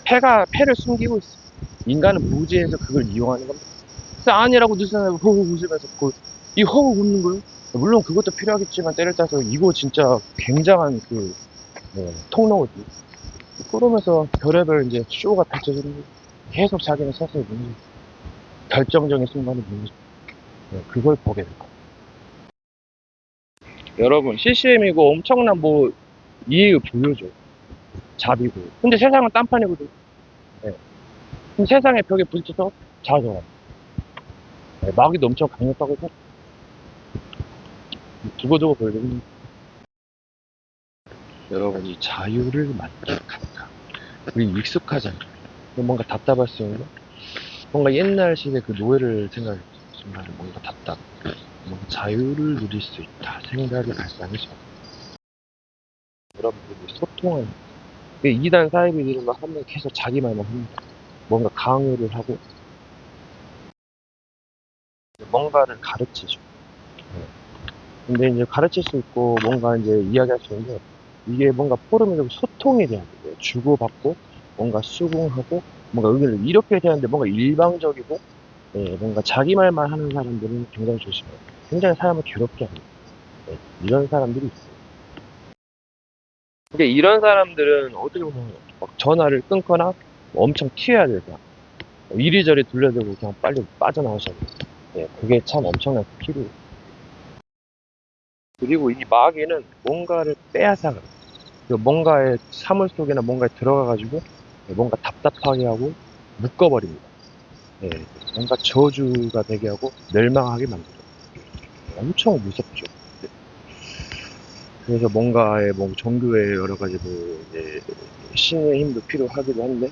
패를 숨기고 있어. 인간은 무지해서 그걸 이용하는 겁니다. 그래서 아니라고 느슨하고 허우 웃으면서 이 허우 웃는 거요? 물론 그것도 필요하겠지만 때를 따서 이거 진짜 굉장한 통로거지. 그러면서 별의별 이제 쇼가 펼쳐지는 거예요. 계속 자기는 서서히 무너져. 결정적인 순간에 무너져. 그걸 보게 될 거예요. 여러분, CCM이고 엄청난 뭐 이해의 부여죠. 잡이고. 근데 세상은 딴판이거든. 그럼 세상의 벽에 부딪혀서 자정합니다. 마귀도 엄청 강력하거든. 두고두고 걸리는. 여러분, 이 자유를 만끽한다. 우리 익숙하잖아요. 뭔가 답답할 수 있는 뭔가 옛날 시대 그 노예를 생각했지만 뭔가 답답. 뭔가 자유를 누릴 수 있다 생각이 발상이죠. 여러분들이 소통을 2단 사이비들은 막 하면 계속 자기 말만 합니다. 뭔가 강요를 하고 뭔가를 가르치죠. 근데 이제 가르칠 수 있고 뭔가 이제 이야기할 수 있는데 이게 뭔가 포럼에서 소통에 대한 거예요. 주고받고 뭔가 수긍하고 뭔가 의견을 이렇게 대하는데 뭔가 일방적이고 뭔가 자기 말만 하는 사람들은 굉장히 조심해요. 굉장히 사람을 괴롭게 합니다. 이런 사람들이 있어요. 근데 이런 사람들은 어떻게 보면 막 전화를 끊거나 엄청 튀어야 되다. 이리저리 둘러대고 그냥 빨리 빠져나오셔야 돼요. 그게 참 엄청난 필요해요. 그리고 이 마귀는 뭔가를 빼앗아 가요. 뭔가의 사물 속에나 뭔가에 들어가가지고 뭔가 답답하게 하고 묶어버립니다. 예, 뭔가 저주가 되게 하고 멸망하게 만들어요. 엄청 무섭죠. 그래서 뭔가의 뭐 종교의 여러 가지 뭐 이제 신의 힘도 필요하기도 한데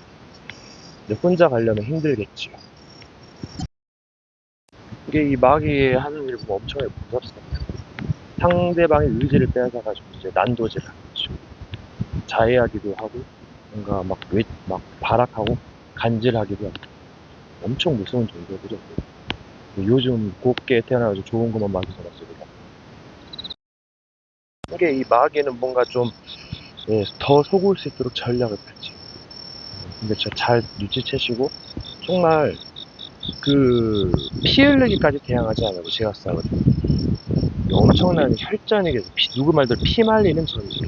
이제 혼자 가려면 힘들겠죠. 이게 이 마귀의 하는 일 보면 엄청 무섭습니다. 상대방의 의지를 빼앗아가지고 이제 난도질을 하죠. 자해하기도 하고 뭔가 막 발악하고 간질하기도 하고 엄청 무서운 존재들이요. 요즘 곱게 태어나가지고 좋은 것만 마귀 잡았습니다. 이게 이 마귀는 뭔가 좀 더 속을 수 있도록 전략을 펼치. 근데 저 잘 눈치채시고 정말 그 피 흘리기까지 대항하지 않아도 제가 싸거든요. 엄청난 혈전이게 누구 말대로 피 말리는 전투,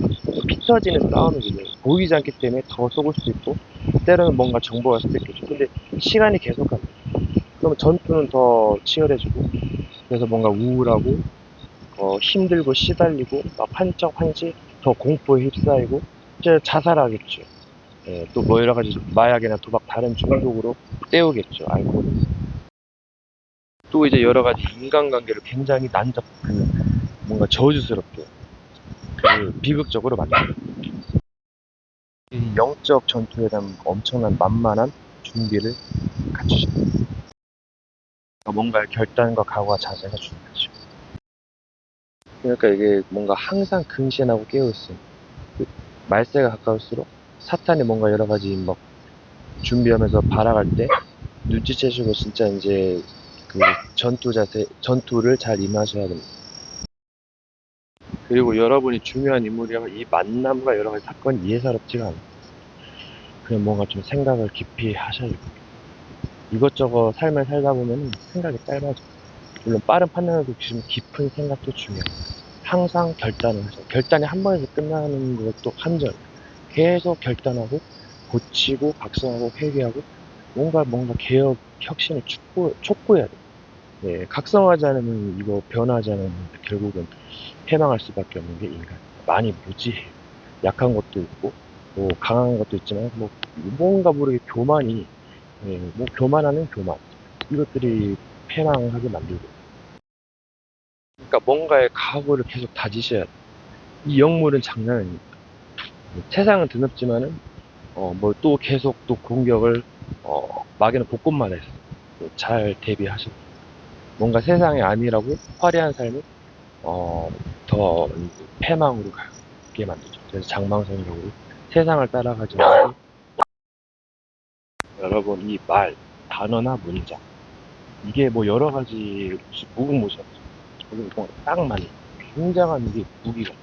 피 터지는 싸움이거든요. 보이지 않기 때문에 더 속을 수도 있고 때로는 뭔가 정보가 수도 있겠죠. 근데 시간이 계속 갑니다. 그러면 전투는 더 치열해지고 그래서 뭔가 우울하고 힘들고 시달리고 막 한쪽 더 공포에 휩싸이고 이제 자살하겠죠. 예, 또 뭐 여러 가지 마약이나 도박 다른 중독으로 때우겠죠. 알코올. 또 이제 여러 가지 인간관계를 굉장히 뭔가 저주스럽게 비극적으로 만들어요. 이 영적 전투에 대한 엄청난 만만한 준비를 갖추십니다. 뭔가의 결단과 각오와 자세가 중요하죠. 그러니까 이게 뭔가 항상 근신하고 깨어있어요. 말세가 가까울수록 사탄이 뭔가 여러 가지 막 준비하면서 발악할 때 눈치채시고 진짜 이제 그 전투를 잘 임하셔야 됩니다. 그리고 여러분이 중요한 인물이라면 이 만남과 여러 가지 사건이 예사롭지가 않아요. 그냥 뭔가 좀 생각을 깊이 하셔야 돼요. 이것저것 삶을 살다 보면 생각이 짧아져요. 물론 빠른 판단을 주시면 깊은 생각도 중요해요. 항상 결단을 하죠. 결단이 한 번에서 끝나는 것도 한절. 계속 결단하고 고치고 각성하고 회개하고 뭔가 개혁 혁신을 촉구해야 돼요. 예, 각성하지 않으면 이거 변하지 않으면 결국은 패망할 수밖에 없는 게 인간. 많이 무지해요. 약한 것도 있고 뭐 강한 것도 있지만 뭐 뭔가 모르게 교만이 뭐 교만하는 교만 이것들이 패망하게 만들고. 그러니까 뭔가의 각오를 계속 다지셔야 돼요. 이 영물은 장난 아닙니다. 세상은 드럽지만은 뭐 또 계속 또 공격을 마귀는 곳곳마다 했어요. 잘 대비하시고 뭔가 세상이 아니라고 화려한 삶을 더 패망으로 가게 만들죠. 그래서 장망성이라고 세상을 따라가지 말고 여러분 이 말, 단어나 문장 이게 뭐 여러 가지 무궁무진하죠. 저는 딱 맞는 굉장한 이게 무기가.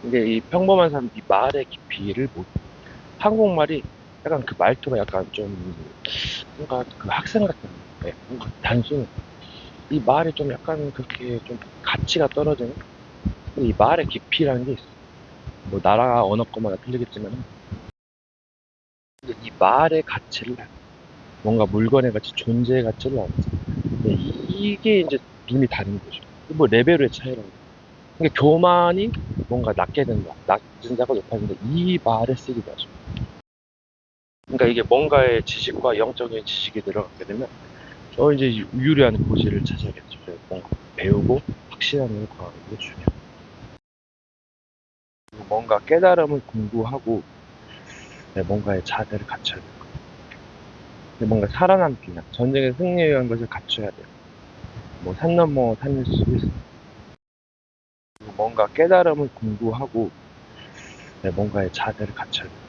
근데 이 평범한 사람 이 말의 깊이를 못. 한국말이 약간 그 말투가 약간 좀 뭔가 그 학생 같은 뭔가 단순해. 이 말이 좀 약간 그렇게 좀 가치가 떨어지는 이 말의 깊이라는 게 있어. 뭐 나라 언어권마다 틀리겠지만 근데 이 말의 가치를 뭔가 물건의 가치, 존재의 가치를 알죠. 이게 이제 눈이 다른 거죠. 뭐 레벨의 차이라고. 그러니까 교만이 뭔가 낮게 된다. 낮은 자가 높아진다. 이 말을 쓰기도 하죠. 그러니까 이게 뭔가의 지식과 영적인 지식이 들어가게 되면 이제 유리한 고지를 찾아야겠죠. 뭔가 배우고 확신하는 걸 강하는 게 중요해요. 그리고 뭔가 깨달음을 공부하고 뭔가의 자세를 갖춰야 돼요. 뭔가 살아남기나 전쟁에 승리에 위한 것을 갖춰야 돼요. 뭐 산 넘어 산일 수도 있어요. 그리고 뭔가 깨달음을 공부하고 뭔가의 자세를 갖춰야 돼요.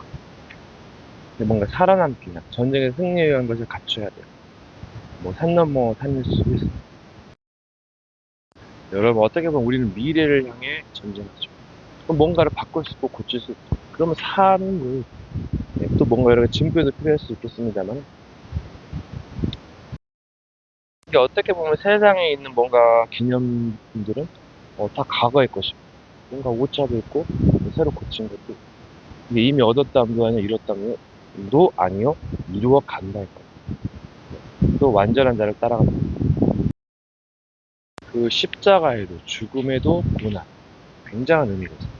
뭔가 살아남기나 전쟁에 승리에 위한 것을 갖춰야 돼요. 뭐 산 넘어 산일 수도 있어요. 여러분 어떻게 보면 우리는 미래를 향해 전쟁하죠. 그럼 뭔가를 바꿀 수 있고 고칠 수 있고 그러면 사는 거예요. 또 뭔가 여러 가지 증표도 필요할 수 있겠습니다만 이게 어떻게 보면 세상에 있는 뭔가 기념품들은 다 과거의 것이고 뭔가 오차도 있고 새로 고친 것도 있고 이게 이미 얻었다함도 아니요 이뤘다함도 아니요 이루어 간다 했거든요. 또 완전한 자를 따라간다. 그 십자가에도 죽음에도 고난 굉장한 의미가 있어요.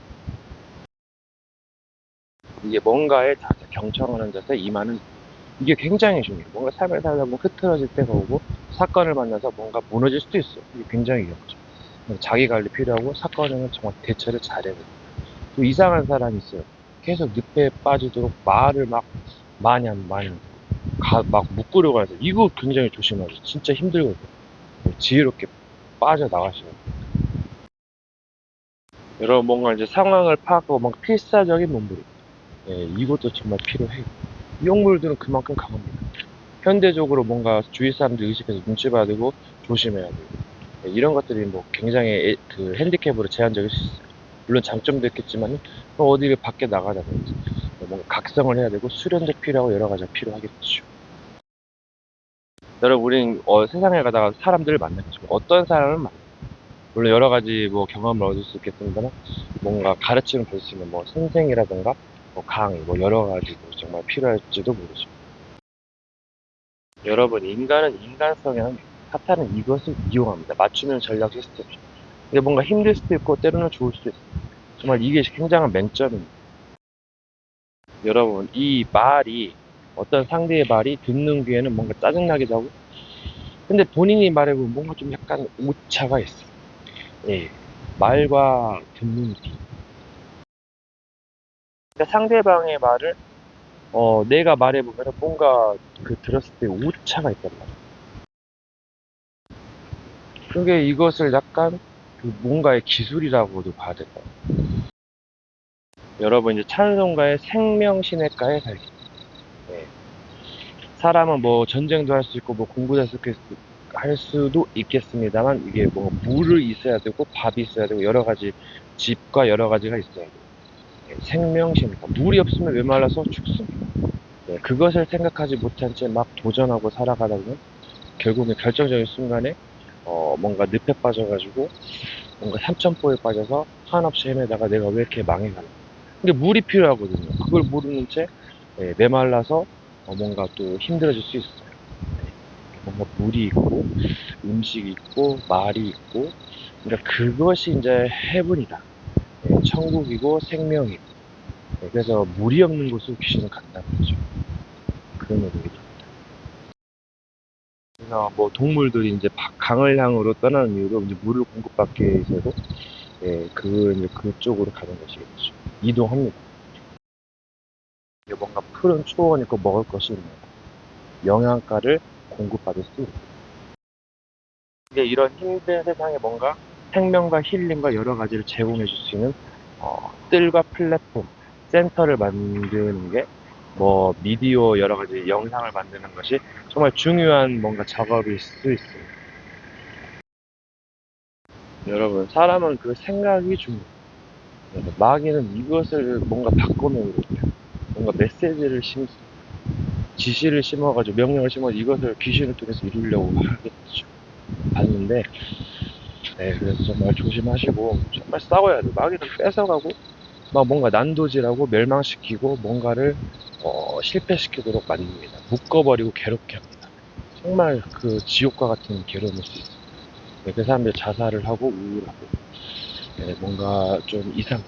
이게 뭔가에 자세, 경청하는 자세, 임하는 이게 굉장히 중요해요. 뭔가 삶을 살다 보면 흐트러질 때가 오고 사건을 만나서 뭔가 무너질 수도 있어요. 이게 굉장히 위험하죠. 자기 관리 필요하고 사건에는 정말 대처를 잘해야 돼요. 또 이상한 사람이 있어요. 계속 늪에 빠지도록 말을 막 많이 하면 막 묶으려고 해서 이거 굉장히 조심하죠. 진짜 힘들거든요. 지혜롭게 빠져나가셔야 돼요. 여러분 뭔가 이제 상황을 파악하고 뭔가 필사적인 몸부림, 이것도 정말 필요해요. 이 용물들은 그만큼 강합니다. 현대적으로 뭔가 주위 사람들 의식해서 눈치 봐야 되고 조심해야 되고, 이런 것들이 뭐 굉장히 그 핸디캡으로 제한적일 수 있어요. 물론 장점도 있겠지만 어디를 밖에 나가다든지 뭔가 각성을 해야 되고 수련도 필요하고 여러 가지가 필요하겠죠. 여러분 우린 세상에 가다가 사람들을 만나겠죠. 어떤 사람을 만나, 물론 여러 가지 뭐 경험을 얻을 수 있겠습니다만 뭔가 가르침을 볼 수 있는 뭐 선생이라든가 뭐 강의 뭐 여러 가지 뭐 정말 필요할지도 모르죠. 여러분 인간은 인간성에는 사탄은 이것을 이용합니다. 맞춤형 전략 시스템. 근데 뭔가 힘들 수도 있고 때로는 좋을 수도 있어요. 정말 이게 굉장한 맹점입니다. 여러분 이 말이 어떤 상대의 말이 듣는 귀에는 뭔가 짜증나기도 하고 근데 본인이 말해보면 뭔가 좀 약간 오차가 있어요. 예, 말과 듣는 귀. 그러니까 상대방의 말을 내가 말해보면 뭔가 그 들었을 때 오차가 있단 말이에요. 그게 이것을 약간 그 뭔가의 기술이라고도 봐야 될 것 같아요. 여러분 이제 찬송가의 생명신의가에 살기. 예. 사람은 뭐 전쟁도 할 수 있고 뭐 공부도 할 수도 있겠습니다만 이게 뭐 물이 있어야 되고 밥이 있어야 되고 여러 가지 집과 여러 가지가 있어야 돼요. 예, 생명신의가 물이 없으면 메말라서 죽습니다. 예, 그것을 생각하지 못한 채 막 도전하고 살아가다 보면 결국에 결정적인 순간에 뭔가 늪에 빠져가지고 뭔가 삼천포에 빠져서 한없이 헤매다가 내가 왜 이렇게 망해가나. 근데 물이 필요하거든요. 그걸 모르는 채 메말라서 뭔가 또 힘들어질 수 있어요. 뭔가 물이 있고 음식이 있고 말이 있고 그러니까 그것이 이제 해븐이다. 천국이고 생명이고 그래서 물이 없는 곳으로 귀신은 간다는 거죠. 그런 의미입니다. 그래서 뭐 동물들이 이제 강을 향으로 떠나는 이유로 이제 물을 공급받기 위해서도 이제 그쪽으로 가는 것이겠죠. 이동합니다. 뭔가 푸른 초원 있고 먹을 것이 있는 영양가를 공급받을 수 있는. 근데 이런 힘든 세상에 뭔가 생명과 힐링과 여러 가지를 제공해 줄 수 있는 뜰과 플랫폼, 센터를 만드는 게 뭐 미디어 여러 가지 영상을 만드는 것이 정말 중요한 뭔가 작업일 수 있습니다. 여러분 사람은 그 생각이 중요해요. 마귀는 이것을 뭔가 바꿔놓으려고 해요. 뭔가 메시지를 지시를 심어가지고 명령을 심어 이것을 귀신을 통해서 이루려고 하겠죠. 봤는데 그래서 정말 조심하시고 정말 싸워야 돼요. 마귀는 뺏어가고 막 뭔가 난도질하고 멸망시키고 뭔가를 실패시키도록 만듭니다. 묶어버리고 괴롭게 합니다. 정말 그 지옥과 같은 괴로움일 수 있어요. 그 사람들 자살을 하고 우울하고 뭔가 좀 이상.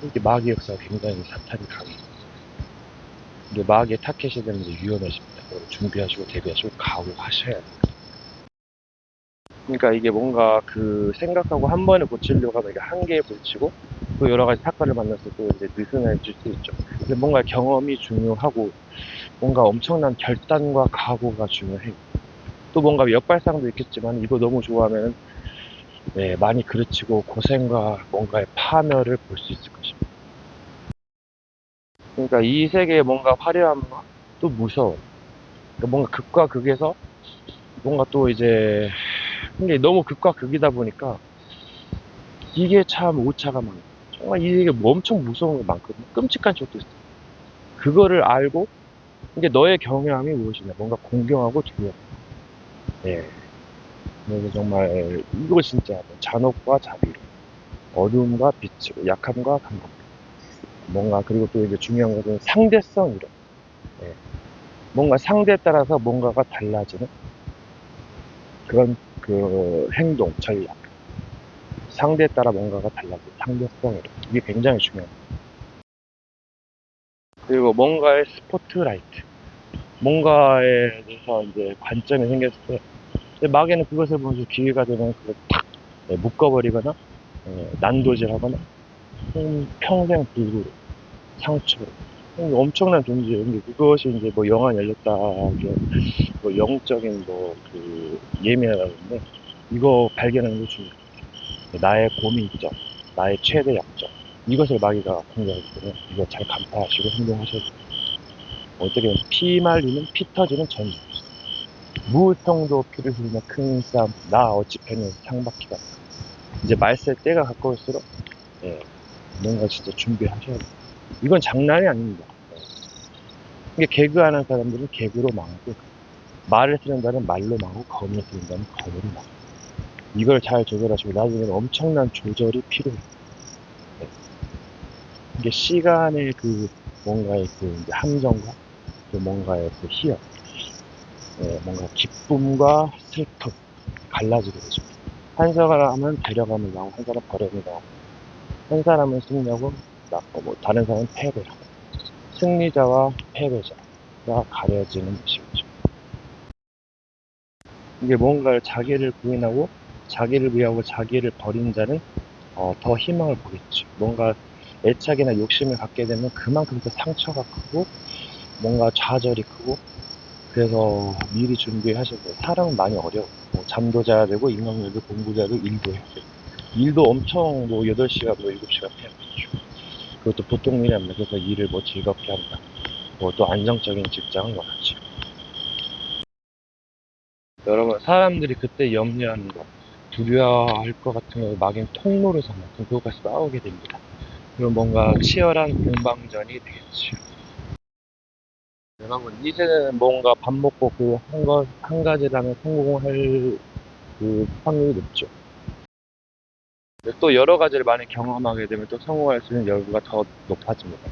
이게 마귀 역사가 굉장히 사탄이 강해요. 근데 마귀의 타켓이 되면 이제 위험해집니다. 준비하시고 대비하시고 각오하셔야 돼요. 그러니까 이게 뭔가 그 생각하고 한 번에 고치려고 하면 이게 한계에 부딪히고 또 여러 가지 사건을 만났을 때 이제 느슨해질 수 있죠. 근데 뭔가 경험이 중요하고 뭔가 엄청난 결단과 각오가 중요해요. 또 뭔가 역발상도 있겠지만 이거 너무 좋아하면 많이 그르치고 고생과 뭔가의 파멸을 볼 수 있을 것입니다. 그러니까 이 세계에 뭔가 화려함과 또 무서움, 그러니까 뭔가 극과 극에서 뭔가 또 이제 근데 너무 극과 극이다 보니까 이게 참 오차가 많아요. 정말 이 세계 뭐 엄청 무서운 게 많거든요. 끔찍한 쪽도 있어요. 그거를 알고 이게 너의 경외함이 무엇이냐, 뭔가 공경하고 두려워. 그래서 정말 이거 진짜 잔혹과 자비로, 어두움과 빛이고 약함과 강건. 뭔가 그리고 또 이제 중요한 것은 상대성이로. 뭔가 상대에 따라서 뭔가가 달라지는 그런 그 행동, 전략. 상대에 따라 뭔가가 달라져요. 상대성이. 이게 굉장히 중요합니다. 그리고 뭔가의 스포트라이트. 뭔가에 대해서 이제 관점이 생겼을 때, 근데 막에는 그것을 보면서 기회가 되면 그걸 탁 묶어버리거나, 난도질하거나, 평생 불구로, 상처로. 엄청난 존재예요. 근데 그것이 이제 뭐 영화 열렸다, 뭐 영적인 예민하다는데, 이거 발견하는 게 중요해요. 나의 고민점, 나의 최대 약점. 이것을 마귀가 공략하기 때문에 이거 잘 간파하시고 행동하셔야 돼요. 어떻게 보면 피 말리는 피 터지는 전쟁. 무통도 피를 흘리며 큰 싸움, 나 어찌 패는 상박히다. 이제 말세 때가 가까울수록 뭔가 진짜 준비하셔야 돼요. 이건 장난이 아닙니다. 이게 개그하는 사람들은 개그로 망하고, 말을 쓰는 자는 말로 망하고, 검을 쓰는 자는 검으로 망하고. 이걸 잘 조절하시고 나중에는 엄청난 조절이 필요해요. 이게 시간의 뭔가의 이제 함정과 뭔가의 희열, 뭔가 기쁨과 슬픔 갈라지게 되죠. 한 사람은 데려감을 나오고, 한 사람은 버림을 나오고, 한 사람은 승리하고, 다른 사람은 패배하고, 승리자와 패배자가 가려지는 것이죠. 이게 뭔가를 자기를 부인하고, 자기를 위하고, 자기를 버린 자는 더 희망을 보겠죠. 뭔가 애착이나 욕심을 갖게 되면 그만큼 더 상처가 크고, 뭔가 좌절이 크고, 그래서 미리 준비하셔야 돼요. 사람은 많이 어려워. 잠도 자야 되고, 인간관계도 공부도 해야 되고, 일도 해야 돼요. 일도 엄청 8시간, 7시간 해야 되죠. 그것도 보통 일이 아닙니다. 그래서 일을 즐겁게 한다. 또 안정적인 직장을 원하죠. 여러분, 사람들이 그때 염려하는 거, 두려워할 것 같은 거, 막연 통로를 삼아. 그것과 싸우게 됩니다. 그럼 뭔가 치열한 공방전이 되겠죠. 여러분, 이제는 뭔가 밥 먹고 한 가지라면 성공할 확률이 높죠. 또 여러 가지를 많이 경험하게 되면 또 성공할 수 있는 여부가 더 높아집니다.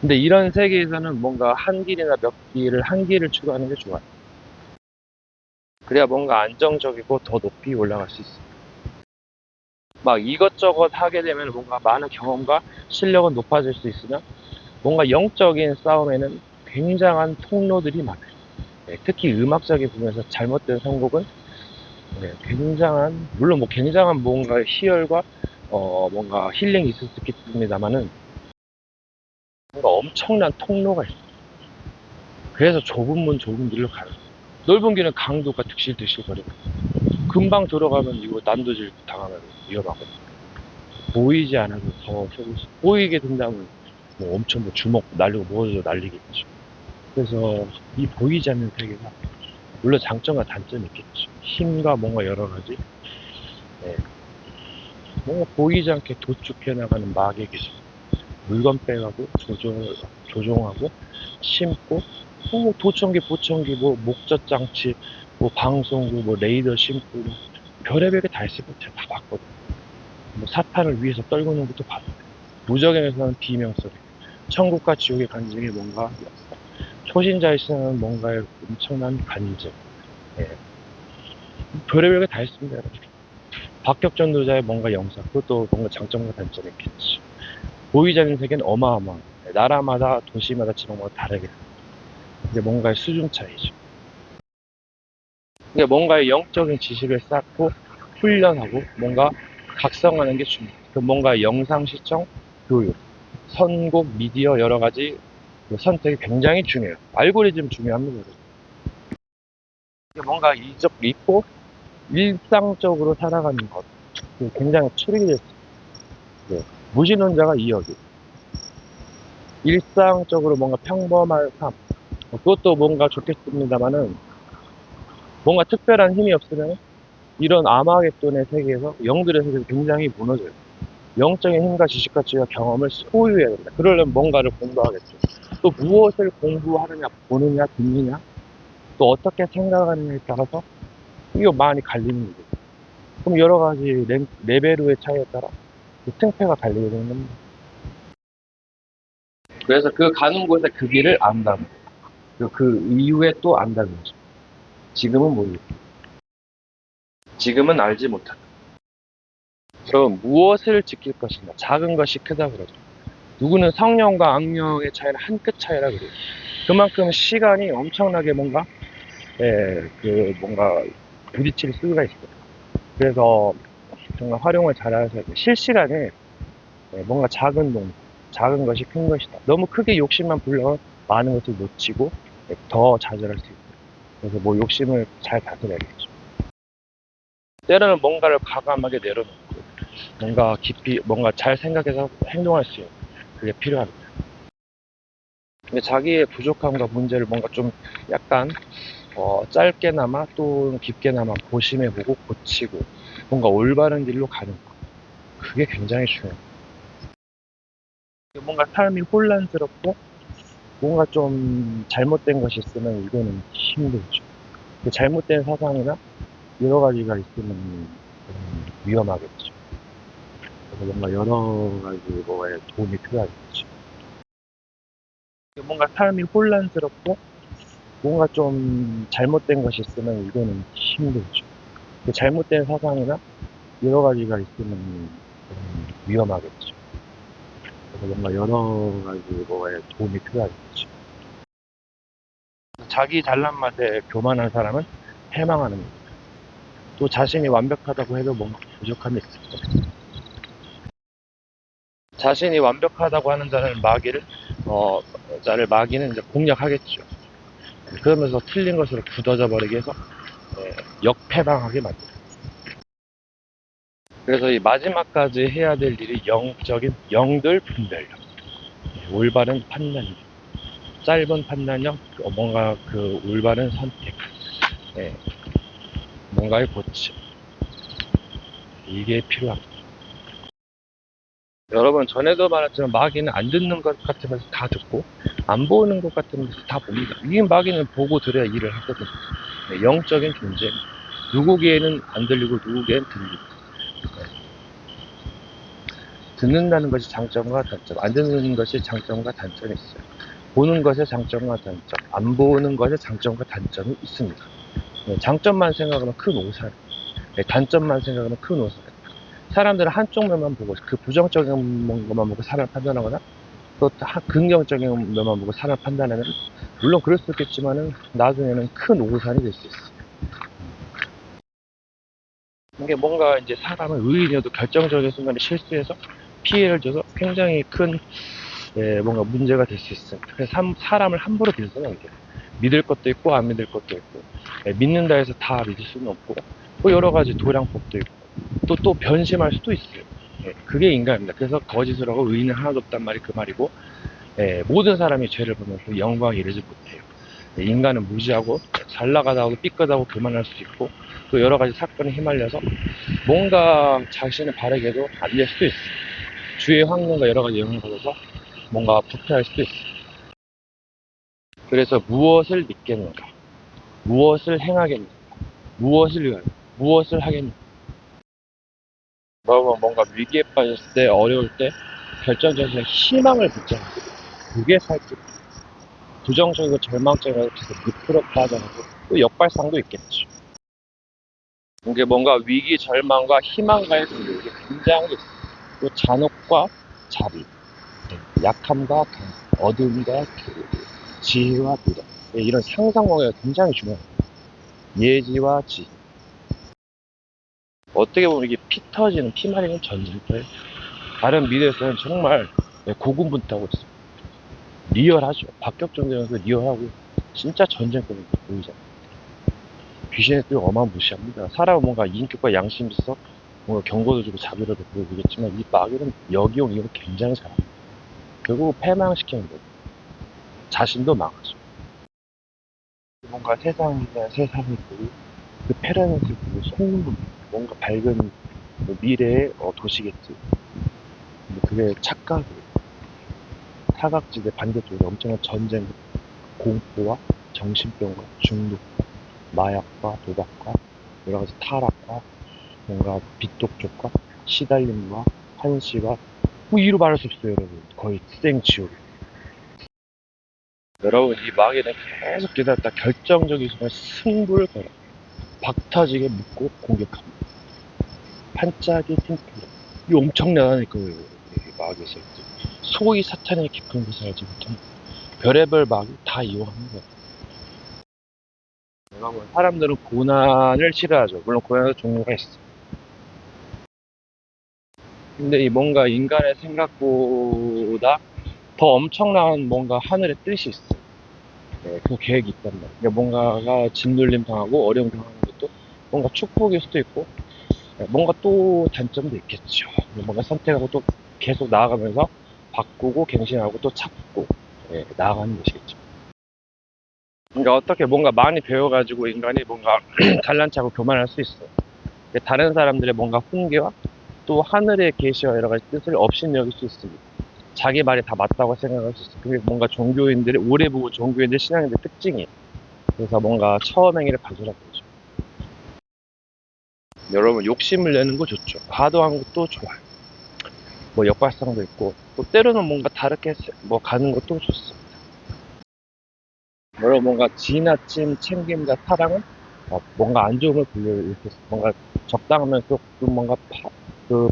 근데 이런 세계에서는 뭔가 한 길을 추구하는 게 좋아요. 그래야 뭔가 안정적이고 더 높이 올라갈 수 있어요. 막 이것저것 하게 되면 뭔가 많은 경험과 실력은 높아질 수 있으나, 뭔가 영적인 싸움에는 굉장한 통로들이 많아요. 특히 음악적인 부분에서 잘못된 선곡은 물론 굉장한 뭔가 희열과 뭔가 힐링이 있을 수 있겠습니다만은, 뭔가 엄청난 통로가 있어요. 그래서 좁은 문 좁은 길로 가는 거예요. 넓은 길은 강도가 득실득실거리고, 금방 들어가면 이거 난도질 당하면 위험하거든요. 보이지 않아도 더 보이게 된다면 엄청 주먹 날리고 뭐도 날리겠죠. 그래서 이 보이지 않는 세계가 물론 장점과 단점이 있겠죠. 힘과 뭔가 여러 가지, 뭔가 보이지 않게 도축해 나가는 마계 기술, 물건 빼가고 조종하고 심고, 도청기 보청기 목젖 장치, 방송국 레이더 심고, 별의별 게 다 있을 거 제가 다 봤거든요. 사탄을 위해서 떨구는 것도 봤어요. 무적행에서는 비명소리, 천국과 지옥의 간증이 뭔가 초신자의 신은 뭔가의 엄청난 간증, 별의별 게 다 있습니다. 여러분. 박격전도자의 뭔가 영상, 그것도 뭔가 장점과 단점이 있겠지. 보이지 않는 세계는 어마어마한, 나라마다 도시마다 지방마다 다르게, 이제 뭔가의 수준 차이죠. 그러니까 뭔가의 영적인 지식을 쌓고 훈련하고 뭔가 각성하는 게 중요해요. 뭔가 영상 시청, 교육, 선곡, 미디어 여러 가지 선택이 굉장히 중요해요. 알고리즘 중요합니다. 뭔가 있고 일상적으로 살아가는 것, 굉장히 추리게 됐어요. 무신론자가 2억이, 일상적으로 뭔가 평범한 삶, 그것도 뭔가 좋겠습니다만은, 뭔가 특별한 힘이 없으면 이런 아마겟돈의 세계에서, 영들의 세계에서 굉장히 무너져요. 영적인 힘과 지식과 지혜와 경험을 소유해야 된다. 그러려면 뭔가를 공부하겠죠. 또 무엇을 공부하느냐, 보느냐, 듣느냐, 또 어떻게 생각하느냐에 따라서 이거 많이 갈리는 거죠. 그럼 여러 가지 레벨의 차이에 따라 승패가 갈리게 되는 겁니다. 그래서 가는 곳에 그 길을 안다는 거예요. 그 이후에 또 안다는 거죠. 지금은 모르겠고, 지금은 알지 못한다. 그럼 무엇을 지킬 것인가? 작은 것이 크다 그러죠. 누구는 성령과 악령의 차이는 한 끗 차이라 그래요. 그만큼 시간이 엄청나게 뭔가 뭔가 부딪힐 수가 있어요. 그래서 정말 활용을 잘 하셔야 돼요. 실시간에 뭔가 작은 것이 큰 것이다. 너무 크게 욕심만 불러면 많은 것을 놓치고 더 좌절할 수 있어요. 그래서 뭐 욕심을 잘 다스려야겠죠. 때로는 뭔가를 과감하게 내려놓고 뭔가 깊이 뭔가 잘 생각해서 행동할 수 있는 그게 필요합니다. 근데 자기의 부족함과 문제를 뭔가 좀 약간 짧게나마 또 깊게나마 고심해보고 고치고 뭔가 올바른 길로 가는 거, 그게 굉장히 중요해요. 뭔가 삶이 혼란스럽고 뭔가 좀 잘못된 것이 있으면 이거는 힘들죠. 잘못된 사상이나 여러 가지가 있으면 위험하겠죠. 그래서 뭔가 여러 가지 뭐에 도움이 필요하겠죠. 뭔가 삶이 혼란스럽고 뭔가 좀 잘못된 것이 있으면 이거는 힘들죠. 잘못된 사상이나 여러 가지가 있으면 위험하겠죠. 그래서 뭔가 여러 가지 뭐에 도움이 필요하겠죠. 자기 잘난 맛에 교만한 사람은 패망하는 거예요. 또 자신이 완벽하다고 해도 뭔가 부족함이 있어요. 자신이 완벽하다고 하는 자는 마귀는 이제 공략하겠죠. 그러면서 틀린 것으로 굳어져 버리게 해서 역패망하게 만들어요. 그래서 이 마지막까지 해야 될 일이 영적인 영들 분별력, 올바른 판단력, 짧은 판단력, 뭔가 그 올바른 선택, 뭔가의 고침, 이게 필요합니다. 여러분, 전에도 말했지만 마귀는 안 듣는 것 같으면서 다 듣고 안 보는 것 같으면서 다 봅니다. 이 마귀는 보고 들어야 일을 하거든요. 영적인 존재, 누구에게는 안 들리고 누구에게는 들립니다. 듣는다는 것이 장점과 단점, 안 듣는 것이 장점과 단점이 있어요. 보는 것의 장점과 단점, 안 보는 것의 장점과 단점이 있습니다. 장점만 생각하면 큰 오산, 단점만 생각하면 큰 오산. 사람들은 한쪽 면만 보고 그 부정적인 것만 보고 사람을 판단하거나 또 긍정적인 면만 보고 사람을 판단하면 물론 그럴 수 있겠지만은 나중에는 큰 오산이 될 수 있어요. 이게 뭔가 이제 사람은 의인이어도 결정적인 순간에 실수해서 피해를 줘서 굉장히 큰 뭔가 문제가 될 수 있습니다. 그래서 사람을 함부로 믿을 수는 없게 믿을 것도 있고 안 믿을 것도 있고 믿는다 해서 다 믿을 수는 없고 또 여러 가지 도량법도 있고 또 변심할 수도 있어요. 그게 인간입니다. 그래서 거짓을 하고 의인은 하나도 없단 말이 그 말이고 모든 사람이 죄를 보면서 영광에 이르지 못해요. 인간은 무지하고 잘 나가다가도 삐끗하고 교만할 수도 있고 또 여러 가지 사건에 휘말려서 뭔가 자신을 바르게도 안 될 수도 있어요. 주위의 환경과 여러 가지 영향을 받아서 뭔가 부패할 수도 있어요. 그래서 무엇을 믿겠는가? 무엇을 행하겠는가? 무엇을 위하여? 무엇을 하겠는가? 뭔가 위기에 빠졌을 때, 어려울 때, 결정적인 희망을 붙잡는 그게 살기. 부정적이고 절망적인 것에서 밑으로 빠져나가고 또 역발상도 있겠죠. 이게 뭔가 위기, 절망과 희망과의 관계, 이게 굉장히 있어요. 또 잔혹과 자비, 약함과 강, 어둠과 교류, 지혜와 미래, 이런 상상관계가 굉장히 중요합니다. 예지와 지혜. 어떻게 보면 이게 피 터지는, 피 마르는 전쟁터예요. 다른 미래에서는 정말 고군분투하고 있어요. 리얼하죠. 박격전쟁에서 리얼하고 진짜 전쟁터는 보이잖아요. 귀신의 뜻이 어마무시합니다. 사람은 뭔가 인격과 양심이 있어 뭔가 경고도 주고 자비도 보여주겠지만 이 마귀는 여기온 이유를 굉장히 잘합니다. 결국 패망시키는 거예요. 자신도 망하죠. 뭔가 세상에 대한 세상을 보고 그 패라는 것을 보고 속는 겁니다. 뭔가 밝은 미래의 도시겠지. 근데 그게 착각이에요. 사각지대 반대쪽에 엄청난 전쟁, 공포와 정신병과 중독과 마약과 도박과 여러 가지 타락과 뭔가 빚독촉과 시달림과 한시와 뭐 이루 말할 수 없어요, 여러분. 거의 생지옥. 여러분, 이 마귀는 계속 기다렸다 결정적인 순간 승부를 걸어 박터지게 묶고 공격합니다. 반짝이 팅팅 이 엄청나다니까, 이 마귀에서. 소위 사탄의 깊은 곳을 알지 못한 별의별 마귀 다 이용하는 거야. 여러분, 사람들은 고난을 싫어하죠. 물론 고난도 종류가 있어. 근데 이 뭔가 인간의 생각보다 더 엄청난 뭔가 하늘의 뜻이 있어. 네, 그 계획이 있단 말이야. 그러니까 뭔가가 짓눌림 당하고 어려움 당하는 것도 뭔가 축복일 수도 있고, 네, 뭔가 또 단점도 있겠죠. 뭔가 선택하고 또 계속 나아가면서 바꾸고 갱신하고 또 찾고, 네, 나아가는 것이겠죠. 그러니까 어떻게 뭔가 많이 배워가지고 인간이 뭔가 잘난체하고 교만할 수 있어. 근데 다른 사람들의 뭔가 훈계와 또 하늘의 계시와 여러 가지 뜻을 업신여길 수 있습니다. 자기 말이 다 맞다고 생각할 수 있어. 그게 뭔가 종교인들이 오래 보고 종교인들 신앙인들 특징이에요. 그래서 뭔가 처음 행위를 가져라 그러죠. 여러분, 욕심을 내는 거 좋죠. 과도한 것도 좋아요. 뭐 역발상도 있고, 또 때로는 뭔가 다르게 뭐 가는 것도 좋습니다. 여러분, 뭔가 지나친 챙김과 사랑은 뭔가 안 좋음을 불러일으킬 수, 뭔가 적당하면서 좀 뭔가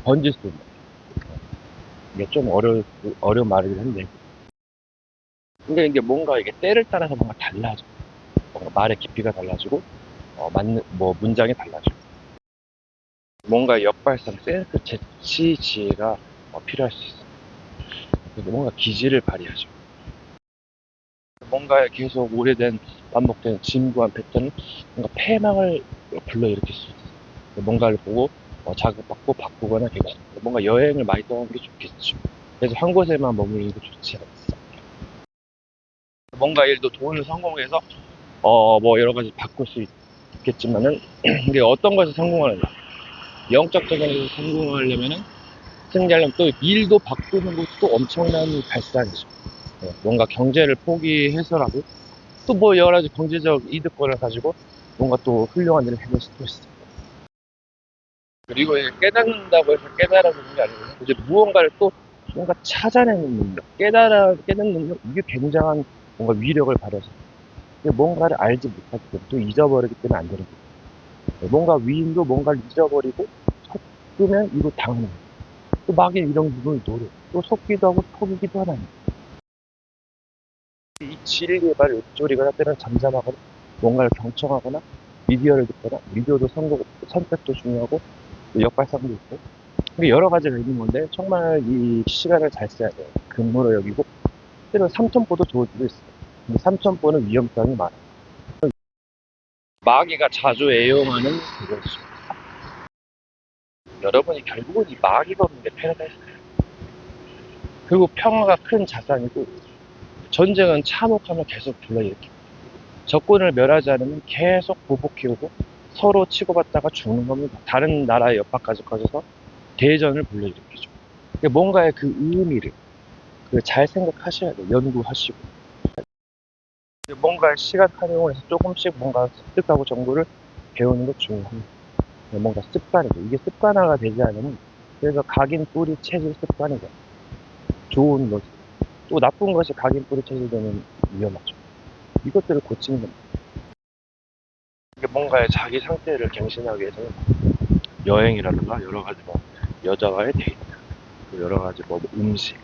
번질 수 있는. 이게 좀 어려운 말이긴 한데. 근데 이게 뭔가 이게 때를 따라서 뭔가 달라져. 뭔가 말의 깊이가 달라지고, 맞는, 뭐 문장이 달라지고. 뭔가 역발상, 센스, 재치, 지혜가 필요할 수 있어. 뭔가 기질을 발휘하죠. 뭔가 계속 오래된 반복된 진부한 패턴은 뭔가 패망을 불러일으킬 수 있어. 뭔가를 보고 자극받고 바꾸거나 개선. 뭔가 여행을 많이 떠나는 게 좋겠죠. 그래서 한 곳에만 머무르는 게 좋지 않습니다. 뭔가 일도 돈을 성공해서 뭐 여러 가지 바꿀 수 있겠지만은 이게 어떤 것에 성공하느냐. 영적적인 것에 성공하려면은 승리하려면 또 일도 바꾸는 것도 엄청난 발상이죠. 뭔가 경제를 포기해서라도 또 뭐 여러 가지 경제적 이득권을 가지고 뭔가 또 훌륭한 일을 해낼 수도 있어요. 그리고 깨닫는다고 해서 깨달아지는 게 아니고 이제 무언가를 또 뭔가 찾아내는 능력, 깨닫는 능력, 이게 굉장한 뭔가 위력을 발휘해서 뭔가를 알지 못하기 때문에 또 잊어버리기 때문에 안 되는 거예요. 뭔가 위인도 뭔가를 잊어버리고 섞으면 이거 당하는 거예요. 또 마귀는 이런 부분을 노려. 또 속기도 하고 속이기도 하나요. 이 진리의 말 읊조리거나 때는 잠잠하거나 뭔가를 경청하거나 미디어를 듣거나 미디어도 선택도 중요하고 역발상도 있고 여러 가지가 있는 건데 정말 이 시간을 잘 써야 돼요. 근무로 여기고 때로 삼천포도 좋을 수도 있어요. 근데 삼천포는 위험성이 많아요. 마귀가 자주 애용하는 그것이죠. 여러분이 결국은 이 마귀가 없는 게 패러다이스예요. 그리고 평화가 큰 자산이고 전쟁은 참혹함을 계속 불러일으킵니다. 적군을 멸하지 않으면 계속 보복해오고 서로 치고받다가 죽는 겁니다. 다른 나라의 옆박까지 커져서 대전을 불러일으키죠. 뭔가의 그 의미를 잘 생각하셔야 돼요. 연구하시고. 뭔가의 시간 활용을 해서 조금씩 뭔가 습득하고 정보를 배우는 것 중요합니다. 뭔가 습관이죠. 이게 습관화가 되지 않으면 그래서 각인 뿌리 체질 습관이죠. 좋은 것, 또 나쁜 것이 각인 뿌리 체질되면 위험하죠. 이것들을 고치는 겁니다. 이게 뭔가의 자기 상태를 갱신하기 위해서는 여행이라든가 여러 가지 뭐 여자와의 데이트, 여러 가지 뭐 음식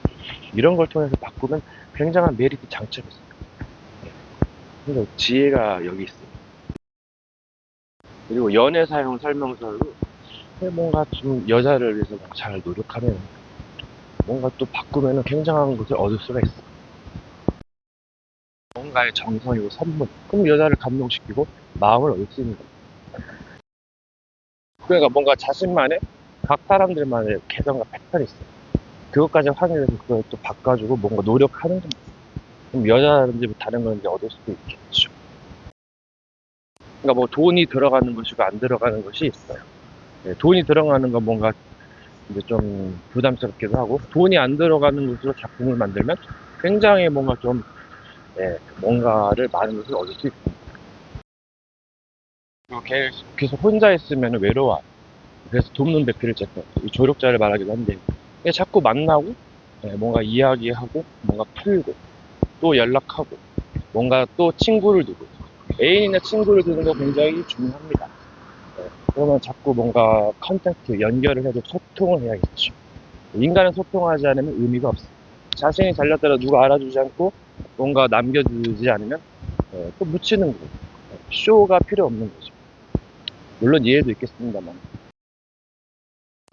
이런 걸 통해서 바꾸면 굉장한 메리트 장점이 있어요. 그래서 지혜가 여기 있습니다. 그리고 연애 사용 설명서로 뭔가 좀 여자를 위해서 잘 노력하면 뭔가 또 바꾸면 굉장한 것을 얻을 수가 있어요. 뭔가의 정성이고 선물, 그럼 여자를 감동시키고 마음을 얻을 수 있는 겁니다. 그러니까 뭔가 자신만의 각 사람들만의 개성과 패턴이 있어요. 그것까지 확인해서 그걸 또 바꿔주고 뭔가 노력하는 겁니다. 그럼 여자든지 다른 건 이제 얻을 수도 있겠죠. 그러니까 뭐 돈이 들어가는 것이고 안 들어가는 것이 있어요. 네, 돈이 들어가는 건 뭔가 이제 좀 부담스럽기도 하고 돈이 안 들어가는 것으로 작품을 만들면 굉장히 뭔가 좀 뭔가를 많은 것을 얻을 수 있습니다. 그리고 계속 혼자 있으면 외로워요. 그래서 돕는 배필을 제거 조력자를 말하기도 한데 자꾸 만나고 뭔가 이야기하고 뭔가 풀고 또 연락하고 뭔가 또 친구를 두고 애인이나 친구를 두는 거 굉장히 중요합니다. 그러면 자꾸 뭔가 컨택트, 연결을 해도 소통을 해야겠죠. 인간은 소통하지 않으면 의미가 없어요. 자신이 잘났다가 누가 알아주지 않고 뭔가 남겨주지 않으면 또 묻히는 거예요. 쇼가 필요 없는 거죠. 물론 이해도 있겠습니다만.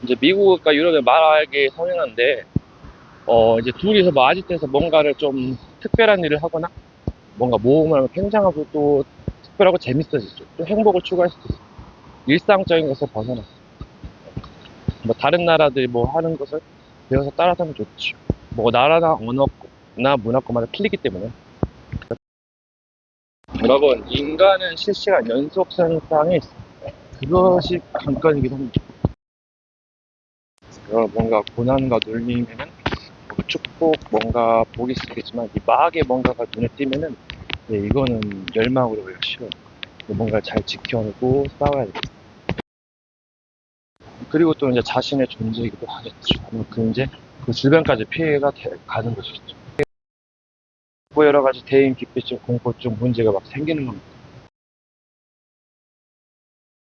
이제 미국과 유럽의 말하기 성향인데, 이제 둘이서 뭐 아지트에서 뭔가를 좀 특별한 일을 하거나, 뭔가 모험을 하면 굉장하고 또 특별하고 재밌어지죠. 또 행복을 추구할 수도 있어요. 일상적인 것을 벗어나. 뭐 다른 나라들이 뭐 하는 것을 배워서 따라서 하면 좋죠. 뭐 나라나 언어나 문화권마다 틀리기 때문에. 여러분, 인간은 실시간 연속선상에 있습니다. 그것이 관건이기도 합니다. 뭔가 고난과 눌림에는 뭔가 축복, 뭔가 복이 있겠지만 이 마악의 뭔가가 눈에 띄면은 이거는 멸망으로 오기가 싫어요. 뭔가 잘 지켜내고 싸워야 돼요. 그리고 또 이제 자신의 존재이기도 하겠죠. 이제 그 주변까지 피해가 가는 것이죠. 뭐 여러 가지 대인 기피증, 공포증 문제가 막 생기는 겁니다.